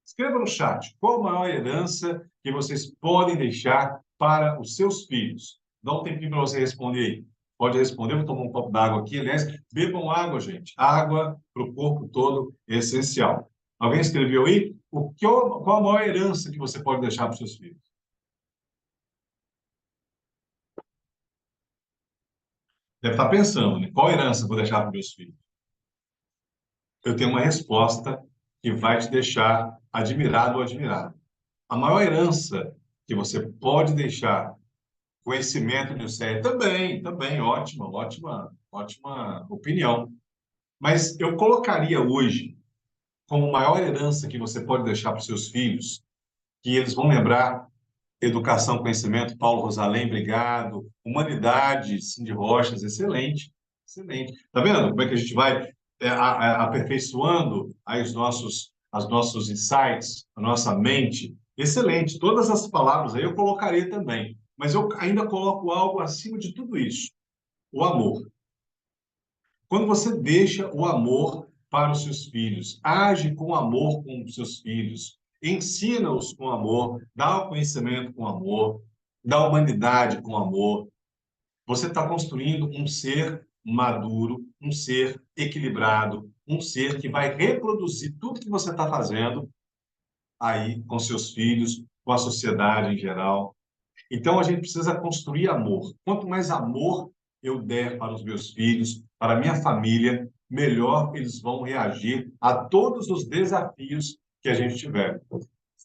Escreva no chat qual a maior herança que vocês podem deixar para os seus filhos. Dá um tempinho para você responder aí. Pode responder, vou tomar um copo d'água aqui. Aliás, bebam água, gente. Água para o corpo todo é essencial. Alguém escreveu aí? Qual a maior herança que você pode deixar para os seus filhos? Deve estar pensando, né? Qual herança eu vou deixar para os meus filhos? Eu tenho uma resposta que vai te deixar admirado ou admirado. A maior herança que você pode deixar, conhecimento de você também, ótima opinião. Mas eu colocaria hoje como maior herança que você pode deixar para os seus filhos, que eles vão lembrar educação, conhecimento, Paulo Rosalém, obrigado, humanidade, Cindy Rochas, excelente, excelente. Tá vendo como é que a gente vai aperfeiçoando aí os nossos insights, a nossa mente? Excelente. Todas as palavras aí eu colocaria também. Mas eu ainda coloco algo acima de tudo isso: o amor. Quando você deixa o amor para os seus filhos, age com amor com os seus filhos, ensina-os com amor, dá o conhecimento com amor, dá a humanidade com amor, você está construindo um ser maduro, um ser equilibrado, um ser que vai reproduzir tudo que você está fazendo aí com seus filhos, com a sociedade em geral. Então, a gente precisa construir amor. Quanto mais amor eu der para os meus filhos, para a minha família, melhor eles vão reagir a todos os desafios que a gente tiver.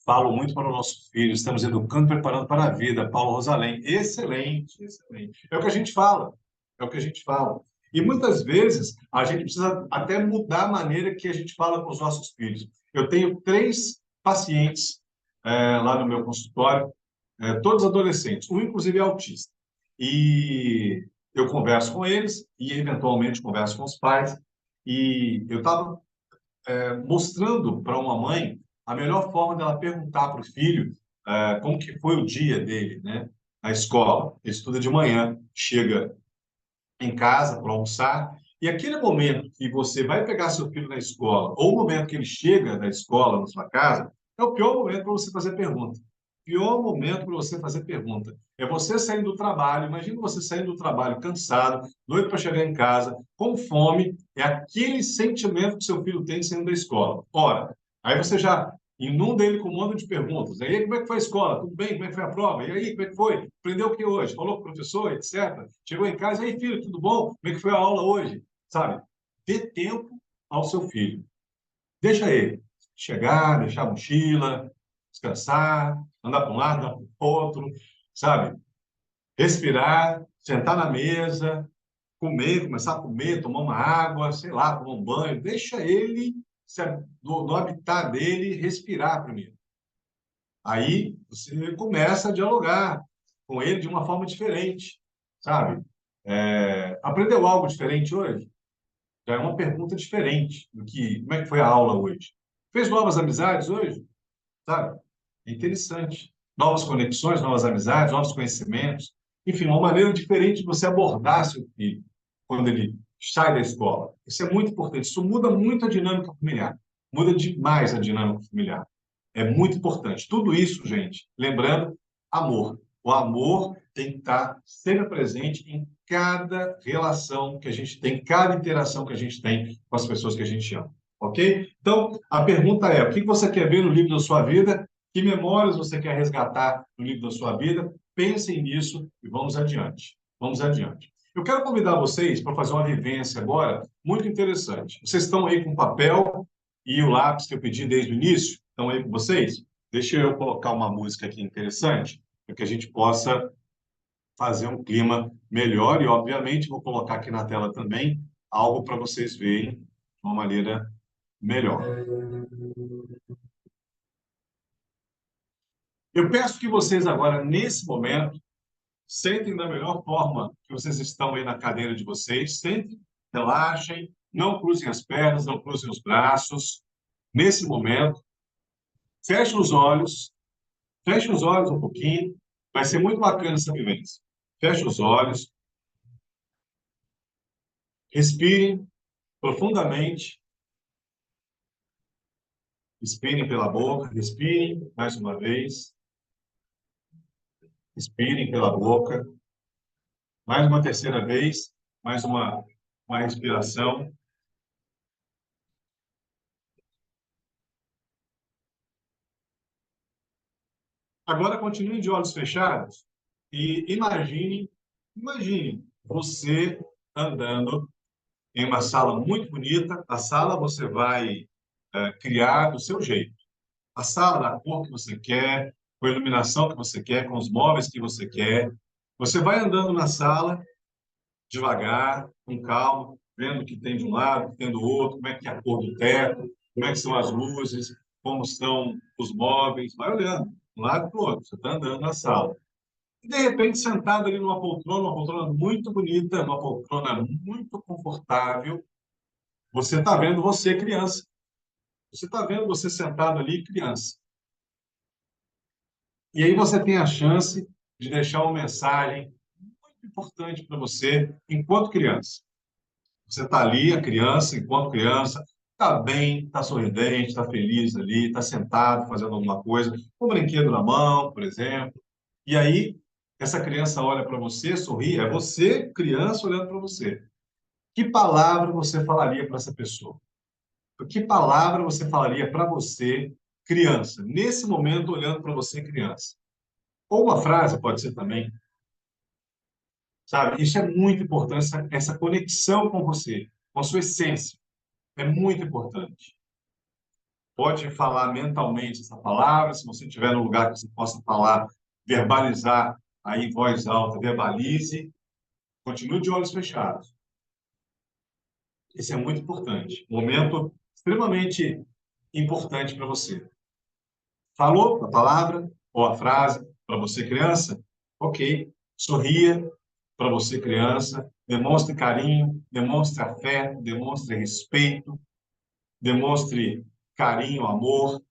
Falo muito para os nossos filhos, estamos educando, preparando para a vida. Paulo Rosalém, excelente, excelente. É o que a gente fala, é o que a gente fala. E muitas vezes a gente precisa até mudar a maneira que a gente fala com os nossos filhos. Eu tenho 3 pacientes lá no meu consultório, todos adolescentes, um inclusive é autista. E eu converso com eles e eventualmente converso com os pais. E eu estava mostrando para uma mãe a melhor forma dela perguntar para o filho como que foi o dia dele, né, na escola. Ele estuda de manhã, chega em casa para almoçar, e aquele momento que você vai pegar seu filho na escola, ou o momento que ele chega na escola, na sua casa, é o pior momento para você fazer pergunta. Pior momento para você fazer pergunta. É você saindo do trabalho, imagina você saindo do trabalho cansado, doido para chegar em casa, com fome, é aquele sentimento que seu filho tem saindo da escola. Ora, aí você já Inunda ele com um monte de perguntas. E aí, como é que foi a escola? Tudo bem? Como é que foi a prova? E aí, como é que foi? Aprendeu o que hoje? Falou com o professor, etc. Chegou em casa, e aí, filho, tudo bom? Como é que foi a aula hoje? Sabe? Dê tempo ao seu filho. Deixa ele chegar, deixar a mochila, descansar, andar para um lado, andar para o outro, sabe? Respirar, sentar na mesa, comer, começar a comer, tomar uma água, sei lá, tomar um banho. Deixa ele no habitat dele respirar primeiro. Aí você começa a dialogar com ele de uma forma diferente, sabe? Aprendeu algo diferente hoje? Já é uma pergunta diferente do que como é que foi a aula hoje. Fez novas amizades hoje? Sabe? É interessante. Novas conexões, novas amizades, novos conhecimentos. Enfim, uma maneira diferente de você abordar seu filho quando ele sai da escola. Isso é muito importante. Isso muda muito a dinâmica familiar. Muda demais a dinâmica familiar. É muito importante. Tudo isso, gente, lembrando, amor. O amor tem que estar sempre presente em cada relação que a gente tem, cada interação que a gente tem com as pessoas que a gente ama. Ok? Então, a pergunta é: o que você quer ver no livro da sua vida? Que memórias você quer resgatar no livro da sua vida? Pensem nisso e vamos adiante. Vamos adiante. Eu quero convidar vocês para fazer uma vivência agora muito interessante. Vocês estão aí com papel e o lápis que eu pedi desde o início? Estão aí com vocês? Deixa eu colocar uma música aqui interessante para que a gente possa fazer um clima melhor e, obviamente, vou colocar aqui na tela também algo para vocês verem de uma maneira melhor. Eu peço que vocês agora, nesse momento, sentem da melhor forma que vocês estão aí na cadeira de vocês. Sentem, relaxem, não cruzem as pernas, não cruzem os braços. Nesse momento, fechem os olhos um pouquinho. Vai ser muito bacana essa vivência. Feche os olhos, respirem profundamente, expirem pela boca, respirem mais uma vez, expirem pela boca, mais uma terceira vez, mais uma respiração. Agora continue de olhos fechados e imagine você andando em uma sala muito bonita. A sala você vai criar do seu jeito. A sala da cor que você quer, com a iluminação que você quer, com os móveis que você quer. Você vai andando na sala devagar, com calma, vendo o que tem de um lado, o que tem do outro, como é que é a cor do teto, como é que são as luzes, como estão os móveis. Vai olhando de um lado para o outro. Você está andando na sala. E, de repente, sentado ali numa poltrona, uma poltrona muito bonita, uma poltrona muito confortável, você está vendo você, criança. Você está vendo você sentado ali, criança. E aí você tem a chance de deixar uma mensagem muito importante para você enquanto criança. Você está ali, a criança, enquanto criança, está bem, está sorridente, está feliz ali, está sentado fazendo alguma coisa, com um brinquedo na mão, por exemplo. E aí, essa criança olha para você, sorri, é você, criança, olhando para você. Que palavra você falaria para essa pessoa? Que palavra você falaria para você, criança, nesse momento, olhando para você, criança? Ou uma frase, pode ser também, sabe? Isso é muito importante, essa conexão com você, com a sua essência. É muito importante. Pode falar mentalmente essa palavra, se você estiver no lugar que você possa falar, verbalizar aí em voz alta, verbalize. Continue de olhos fechados. Isso é muito importante. Um momento extremamente importante para você. Falou a palavra ou a frase para você, criança? Ok. Sorria para você, criança. Demonstre carinho, demonstre afeto, demonstre respeito, demonstre carinho, amor.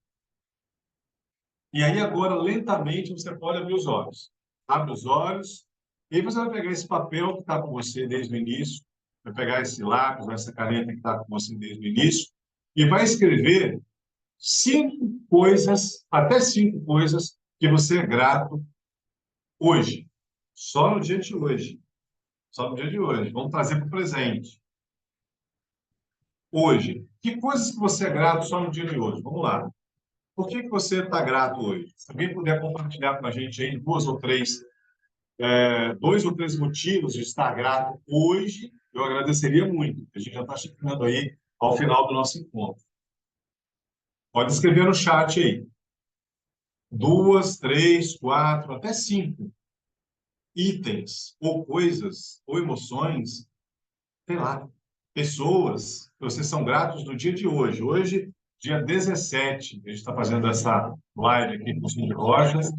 E aí, agora, lentamente, você pode abrir os olhos. Abre os olhos, e aí você vai pegar esse papel que está com você desde o início, vai pegar esse lápis, essa caneta que está com você desde o início, e vai escrever 5 coisas, até 5 coisas, que você é grato hoje. Só no dia de hoje. Só no dia de hoje. Vamos trazer para o presente. Hoje. Que coisas que você é grato só no dia de hoje? Vamos lá. Por que que você está grato hoje? Se alguém puder compartilhar com a gente aí dois ou três motivos de estar grato hoje, eu agradeceria muito. A gente já está chegando aí ao final do nosso encontro. Pode escrever no chat aí. Duas, três, quatro, até cinco itens ou coisas ou emoções, sei lá, pessoas que vocês são gratos no dia de hoje. Hoje, dia 17, a gente está fazendo essa live aqui com o Cid Rojas.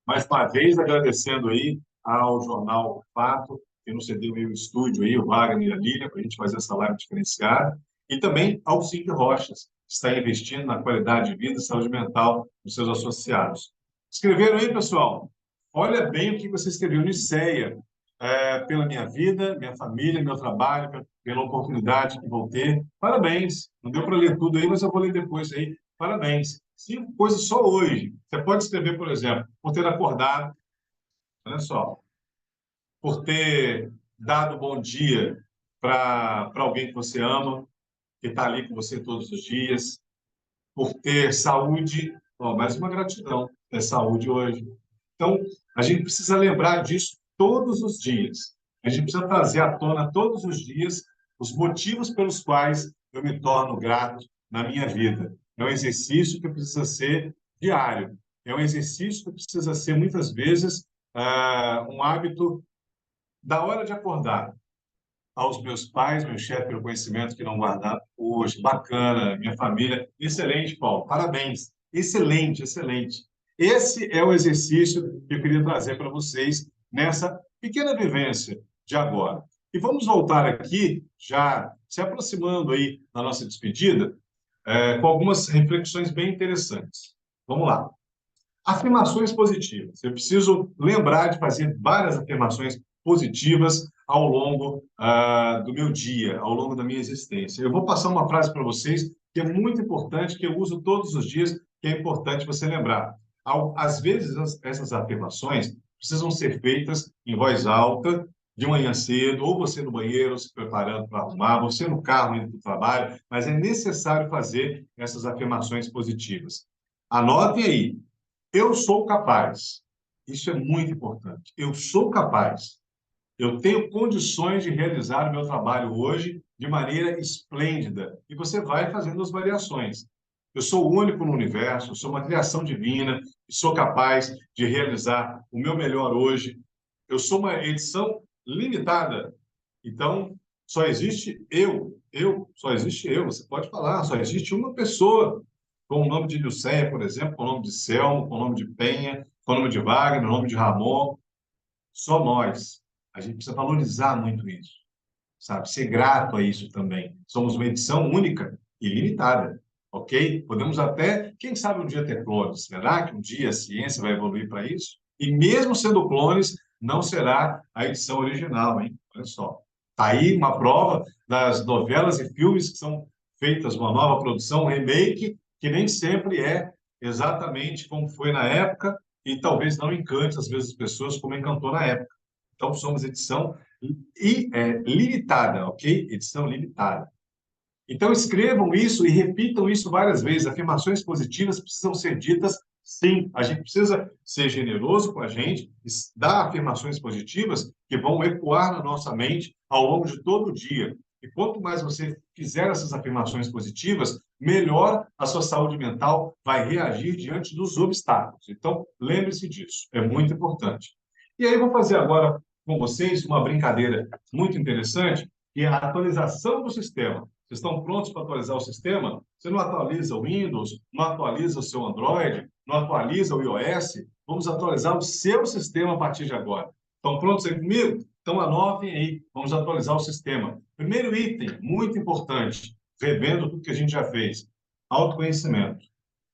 Mais uma vez, agradecendo aí ao Jornal Fato, que nos cedeu aí o estúdio, aí, o Wagner e a Lília, para a gente fazer essa live diferenciada, e também ao Cid Rochas, que está investindo na qualidade de vida e saúde mental dos seus associados. Escreveram aí, pessoal? Olha bem o que você escreveu no ICEA, pela minha vida, minha família, meu trabalho, pela oportunidade que vou ter. Parabéns! Não deu para ler tudo aí, mas eu vou ler depois aí. Parabéns! Cinco coisas só hoje. Você pode escrever, por exemplo, por ter acordado, olha só, por ter dado bom dia para alguém que você ama, que está ali com você todos os dias, por ter saúde, ó, mais uma gratidão, ter saúde hoje. Então, a gente precisa lembrar disso todos os dias. A gente precisa trazer à tona todos os dias os motivos pelos quais eu me torno grato na minha vida. É um exercício que precisa ser diário. É um exercício que precisa ser, muitas vezes, um hábito da hora de acordar. Aos meus pais, meu chefe, pelo conhecimento que não guardaram hoje. Bacana, minha família. Excelente, Paulo. Parabéns. Excelente, excelente. Esse é o exercício que eu queria trazer para vocês nessa pequena vivência de agora. E vamos voltar aqui, já se aproximando aí da nossa despedida, com algumas reflexões bem interessantes. Vamos lá. Afirmações positivas. Eu preciso lembrar de fazer várias afirmações positivas ao longo do meu dia, ao longo da minha existência. Eu vou passar uma frase para vocês que é muito importante, que eu uso todos os dias, que é importante você lembrar. Às vezes, essas afirmações precisam ser feitas em voz alta, de manhã cedo, ou você no banheiro se preparando para arrumar, você no carro indo para o trabalho, mas é necessário fazer essas afirmações positivas. Anotem aí. Eu sou capaz. Isso é muito importante. Eu sou capaz. Eu tenho condições de realizar o meu trabalho hoje de maneira esplêndida. E você vai fazendo as variações. Eu sou o único no universo, eu sou uma criação divina, e sou capaz de realizar o meu melhor hoje. Eu sou uma edição limitada. Então, só existe só existe eu. Você pode falar, só existe uma pessoa com o nome de Lucéia, por exemplo, com o nome de Selmo, com o nome de Penha, com o nome de Wagner, o nome de Ramon. Só nós. A gente precisa valorizar muito isso, sabe? Ser grato a isso também. Somos uma edição única e limitada, ok? Podemos até, quem sabe, um dia ter clones. Será que um dia a ciência vai evoluir para isso? E mesmo sendo clones, não será a edição original, hein? Olha só. Está aí uma prova das novelas e filmes que são feitas, uma nova produção, um remake, que nem sempre é exatamente como foi na época e talvez não encante, às vezes, as pessoas como encantou na época. Então, somos edição limitada, ok? Edição limitada. Então, escrevam isso e repitam isso várias vezes. Afirmações positivas precisam ser ditas sim. A gente precisa ser generoso com a gente, dar afirmações positivas que vão ecoar na nossa mente ao longo de todo o dia. E quanto mais você fizer essas afirmações positivas, melhor a sua saúde mental vai reagir diante dos obstáculos. Então, lembre-se disso, é muito importante. E aí, eu vou fazer agora com vocês uma brincadeira muito interessante, que é a atualização do sistema. Vocês estão prontos para atualizar o sistema? Você não atualiza o Windows, não atualiza o seu Android, não atualiza o iOS? Vamos atualizar o seu sistema a partir de agora. Estão prontos aí comigo? Então anotem aí, vamos atualizar o sistema. Primeiro item, muito importante, revendo tudo que a gente já fez: autoconhecimento.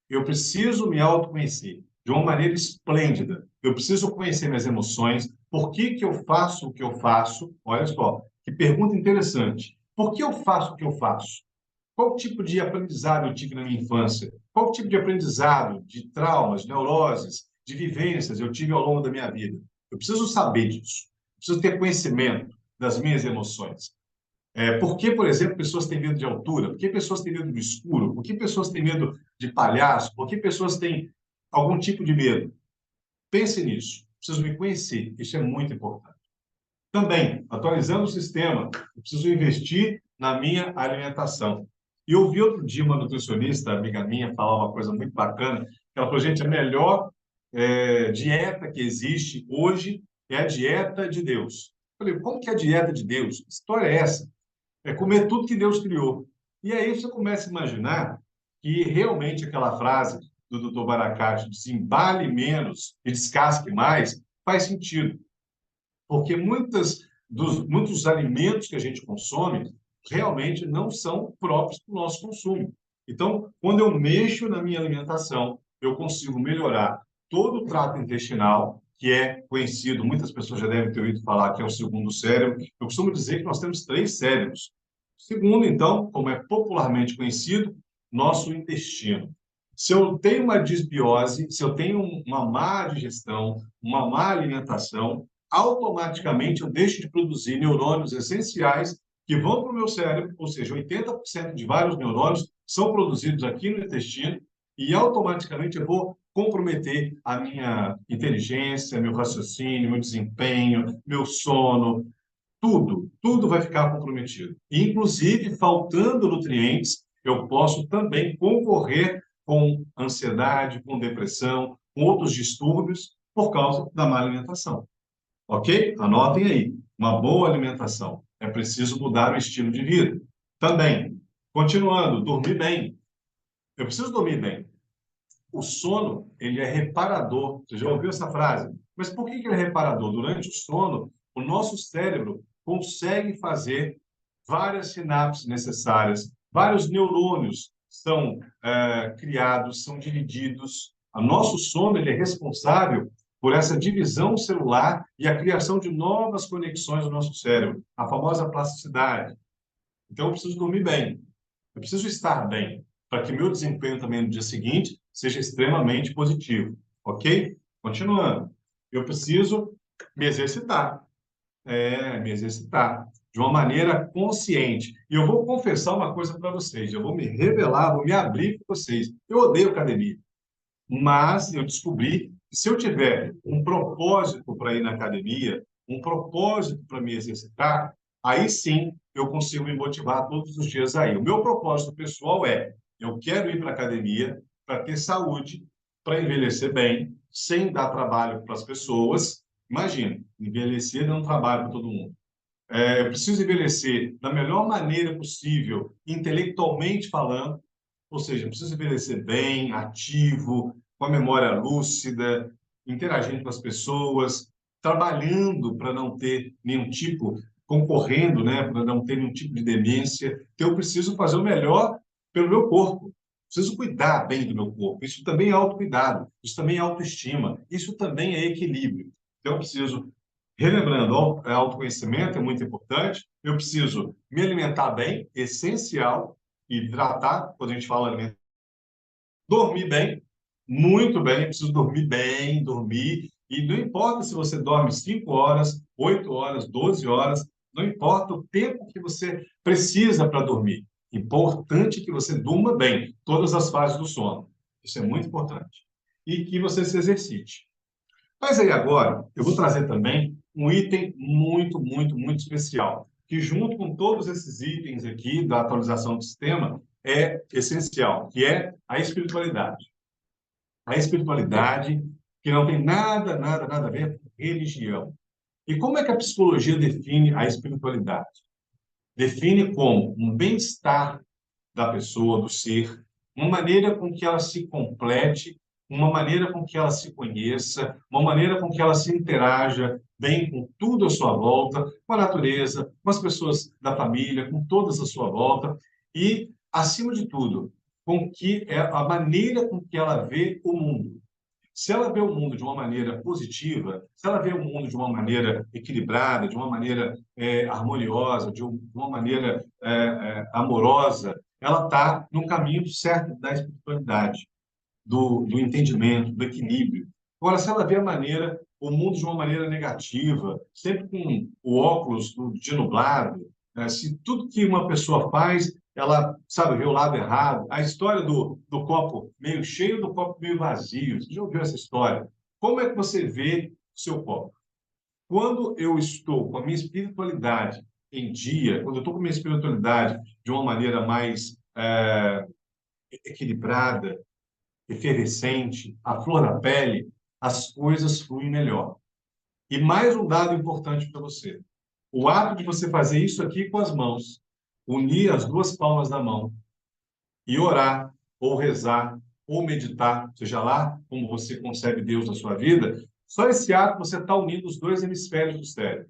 Eu preciso me autoconhecer de uma maneira esplêndida. Eu preciso conhecer minhas emoções. Por que que eu faço o que eu faço? Olha só, que pergunta interessante. Por que eu faço o que eu faço? Qual tipo de aprendizado eu tive na minha infância? Qual tipo de aprendizado, de traumas, neuroses, de vivências eu tive ao longo da minha vida? Eu preciso saber disso. Eu preciso ter conhecimento das minhas emoções. Por que, por exemplo, pessoas têm medo de altura? Por que pessoas têm medo do escuro? Por que pessoas têm medo de palhaço? Por que pessoas têm algum tipo de medo? Pense nisso. Preciso me conhecer. Isso é muito importante. Também, atualizando o sistema, eu preciso investir na minha alimentação. E eu ouvi outro dia uma nutricionista, amiga minha, falar uma coisa muito bacana. Ela falou, gente, a melhor dieta que existe hoje é a dieta de Deus. Eu falei, como que é a dieta de Deus? Que história é essa? É comer tudo que Deus criou. E aí você começa a imaginar que realmente aquela frase do Dr. Barakat, desembale menos e descasque mais, faz sentido. Porque muitos alimentos que a gente consome realmente não são próprios para o nosso consumo. Então, quando eu mexo na minha alimentação, eu consigo melhorar todo o trato intestinal, que é conhecido, muitas pessoas já devem ter ouvido falar que é o segundo cérebro. Eu costumo dizer que nós temos três cérebros. Segundo, então, como é popularmente conhecido, nosso intestino. Se eu tenho uma disbiose, se eu tenho uma má digestão, uma má alimentação, automaticamente eu deixo de produzir neurônios essenciais que vão para o meu cérebro, ou seja, 80% de vários neurônios são produzidos aqui no intestino e automaticamente eu vou comprometer a minha inteligência, meu raciocínio, meu desempenho, meu sono, tudo vai ficar comprometido. Inclusive, faltando nutrientes, eu posso também concorrer com ansiedade, com depressão, com outros distúrbios por causa da má alimentação. Ok? Anotem aí. Uma boa alimentação. É preciso mudar o estilo de vida. Também, continuando, dormir bem. Eu preciso dormir bem. O sono, ele é reparador. Você já ouviu essa frase? Mas por que ele é reparador? Durante o sono, o nosso cérebro consegue fazer várias sinapses necessárias, vários neurônios são criados, são divididos. O nosso sono ele é responsável por essa divisão celular e a criação de novas conexões no nosso cérebro, a famosa plasticidade. Então, eu preciso dormir bem, eu preciso estar bem, para que meu desempenho também no dia seguinte seja extremamente positivo, ok? Continuando, eu preciso me exercitar, me exercitar de uma maneira consciente. E eu vou confessar uma coisa para vocês, eu vou me revelar, vou me abrir com vocês. Eu odeio academia, mas eu descobri que se eu tiver um propósito para ir na academia, um propósito para me exercitar, aí sim eu consigo me motivar todos os dias aí. O meu propósito pessoal é: eu quero ir para a academia para ter saúde, para envelhecer bem, sem dar trabalho para as pessoas. Imagina, envelhecer dá um trabalho para todo mundo. Eu preciso envelhecer da melhor maneira possível, intelectualmente falando, ou seja, eu preciso envelhecer bem, ativo, com a memória lúcida, interagindo com as pessoas, trabalhando para não ter nenhum tipo, concorrendo, né, para não ter nenhum tipo de demência. Então, eu preciso fazer o melhor pelo meu corpo. Preciso cuidar bem do meu corpo. Isso também é autocuidado, isso também é autoestima, isso também é equilíbrio. Então, eu preciso, relembrando, autoconhecimento é muito importante. Eu preciso me alimentar bem, essencial, hidratar, quando a gente fala alimentação. Dormir bem, muito bem, preciso dormir bem, dormir. E não importa se você dorme 5 horas, 8 horas, 12 horas, não importa o tempo que você precisa para dormir. Importante que você durma bem, todas as fases do sono. Isso é muito importante. E que você se exercite. Mas aí agora, eu vou trazer também um item muito especial, que junto com todos esses itens aqui da atualização do sistema é essencial, que é a espiritualidade. A espiritualidade que não tem nada a ver com religião. E como é que a psicologia define a espiritualidade? Define como um bem-estar da pessoa, do ser, uma maneira com que ela se complete, uma maneira com que ela se conheça, uma maneira com que ela se interaja bem com tudo à sua volta, com a natureza, com as pessoas da família, com todas à sua volta e, acima de tudo, com que é a maneira com que ela vê o mundo. Se ela vê o mundo de uma maneira positiva, se ela vê o mundo de uma maneira equilibrada, de uma maneira harmoniosa, de uma maneira amorosa, ela está no caminho certo da espiritualidade, do entendimento, do equilíbrio. Agora, se ela vê o mundo de uma maneira negativa, sempre com o óculos de nublado, Se tudo que uma pessoa faz, ela, sabe, vê o lado errado. A história do copo meio cheio, do copo meio vazio. Você já ouviu essa história? Como é que você vê o seu copo? Quando eu estou com a minha espiritualidade em dia, quando eu estou com a minha espiritualidade de uma maneira mais equilibrada, efervescente, à flor da pele, as coisas fluem melhor. E mais um dado importante para você. O ato de você fazer isso aqui com as mãos, unir as duas palmas da mão e orar, ou rezar, ou meditar, seja lá como você concebe Deus na sua vida, só esse ato você está unindo os dois hemisférios do cérebro.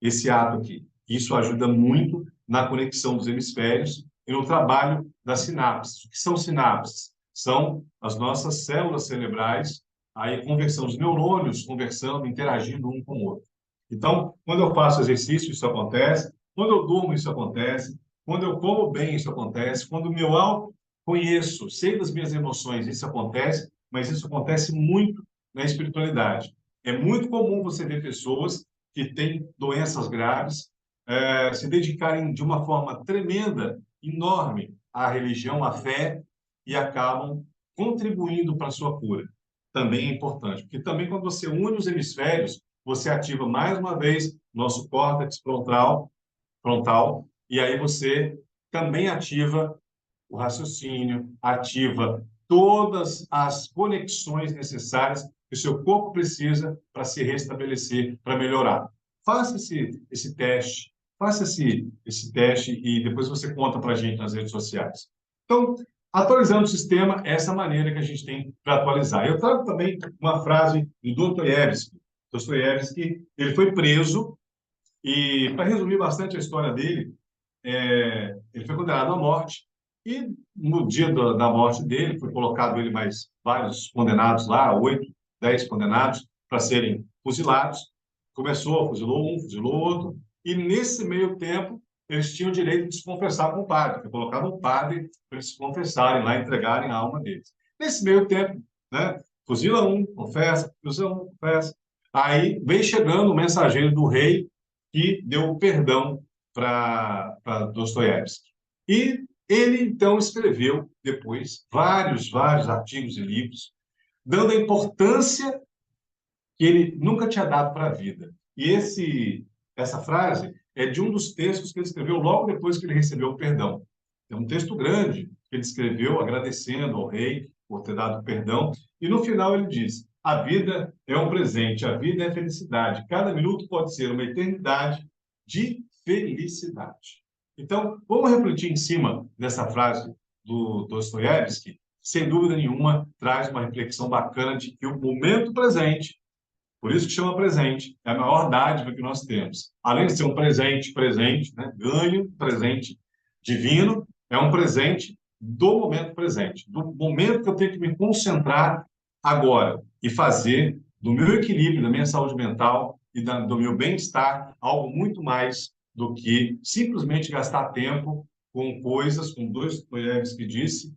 Esse ato aqui. Isso ajuda muito na conexão dos hemisférios e no trabalho das sinapses. O que são sinapses? São as nossas células cerebrais, aí conversão, os neurônios conversando, interagindo um com o outro. Então, quando eu faço exercício, isso acontece. Quando eu durmo, isso acontece. Quando eu como bem, isso acontece. Quando me eu conheço, sei das minhas emoções, isso acontece. Mas isso acontece muito na espiritualidade. É muito comum você ver pessoas que têm doenças graves se dedicarem de uma forma tremenda, enorme, à religião, à fé, e acabam contribuindo para a sua cura. Também é importante, porque também quando você une os hemisférios, você ativa mais uma vez nosso córtex frontal, e aí você também ativa o raciocínio, ativa todas as conexões necessárias que o seu corpo precisa para se restabelecer, para melhorar. Faça esse teste, faça esse teste e depois você conta para a gente nas redes sociais. Então, atualizando o sistema, essa maneira que a gente tem para atualizar. Eu trago também uma frase do Dostoiévski. Dostoiévski, ele foi preso e, para resumir bastante a história dele, ele foi condenado à morte e no dia da morte dele foi colocado ele mais vários condenados lá, 8, 10 condenados para serem fuzilados. Começou, fuzilou um, fuzilou outro e nesse meio tempo eles tinham o direito de se confessar com o padre, foi colocado um padre para eles se confessarem lá, entregarem a alma deles. Nesse meio tempo, né, fuzila um, confessa, fuzila um, confessa. Aí vem chegando o mensageiro do rei que deu o perdão para Dostoiévski. E ele, então, escreveu depois vários artigos e livros, dando a importância que ele nunca tinha dado para a vida. E essa frase é de um dos textos que ele escreveu logo depois que ele recebeu o perdão. É um texto grande que ele escreveu agradecendo ao rei por ter dado perdão. E no final ele diz: a vida é um presente, a vida é felicidade. Cada minuto pode ser uma eternidade de felicidade. Então, vamos refletir em cima dessa frase do Dostoiévski. Sem dúvida nenhuma, traz uma reflexão bacana de que o momento presente, por isso que chama presente, é a maior dádiva que nós temos. Além de ser um presente, né? Ganho, presente divino, é um presente do momento presente, do momento que eu tenho que me concentrar agora e fazer do meu equilíbrio, da minha saúde mental e do meu bem-estar algo muito mais do que simplesmente gastar tempo com coisas, com dois mulheres que disse,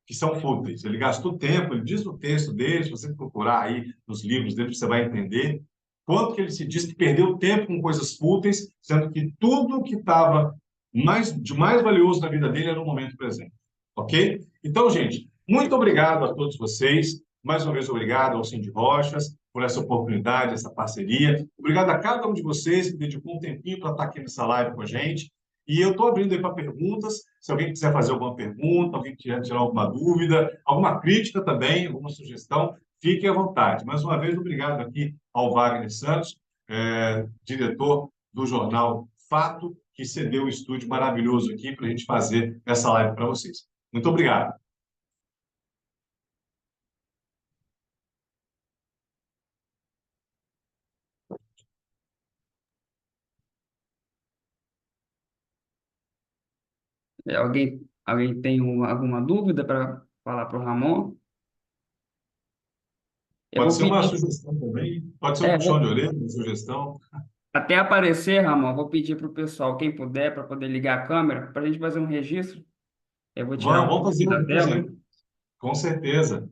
que são fúteis. Ele gastou tempo, ele diz no texto dele, se você procurar aí nos livros dele, você vai entender quanto que ele se diz que perdeu tempo com coisas fúteis, sendo que tudo que estava de mais valioso na vida dele era no momento presente. Ok? Então, gente, muito obrigado a todos vocês. Mais uma vez, obrigado ao Cindy Rochas por essa oportunidade, essa parceria. Obrigado a cada um de vocês que dedicou um tempinho para estar aqui nessa live com a gente. E eu estou abrindo aí para perguntas. Se alguém quiser fazer alguma pergunta, alguém quiser tirar alguma dúvida, alguma crítica também, alguma sugestão, fique à vontade. Mais uma vez, obrigado aqui ao Wagner Santos, diretor do jornal Fato, que cedeu o estúdio maravilhoso aqui para a gente fazer essa live para vocês. Muito obrigado. Alguém tem alguma dúvida para falar para o Ramon? Eu Pode vou ser uma pedir, sugestão também, pode ser um puxão de orelha, uma sugestão. até aparecer, Ramon, vou pedir para o pessoal, quem puder, para poder ligar a câmera, para a gente fazer um registro. Eu vou tirar um Vamos fazer, da vamos tela. fazer. Com certeza.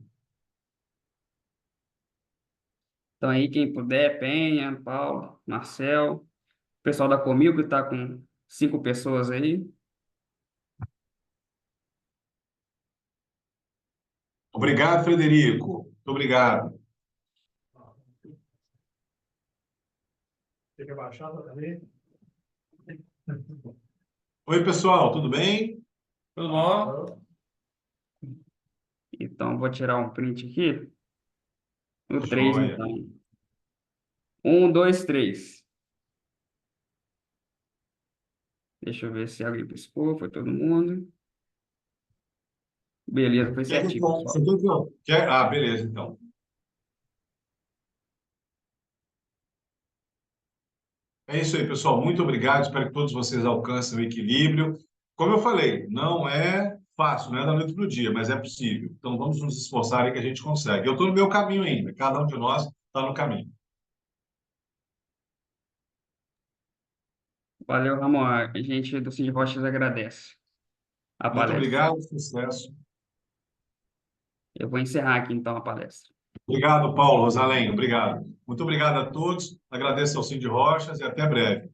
Então aí, quem puder, Penha, Paulo, Marcel, o pessoal da Comigo que está com 5 pessoas aí. Obrigado, Frederico. Muito obrigado. Fica baixado ali. Oi, pessoal, tudo bem? Tudo bom? Então, vou tirar um print aqui. No 3, Joia. então. 1, 2, 3. Deixa eu ver se alguém piscou. Foi todo mundo. Beleza, foi Quer que certinho, eu- você pessoal. quer que eu- quer- Ah, beleza, então. É isso aí, pessoal. Muito obrigado. Espero que todos vocês alcancem o equilíbrio. Como eu falei, não é fácil, não é da noite para o dia, mas é possível. Então, vamos nos esforçar aí que a gente consegue. Eu estou no meu caminho ainda. Cada um de nós está no caminho. Valeu, Ramon. A gente do Cid Rochas agradece a Muito palestra. obrigado, sucesso. Eu vou encerrar aqui, então, a palestra. Obrigado, Paulo, Rosalém. Obrigado. Muito obrigado a todos. Agradeço ao Cindy Rochas e até breve.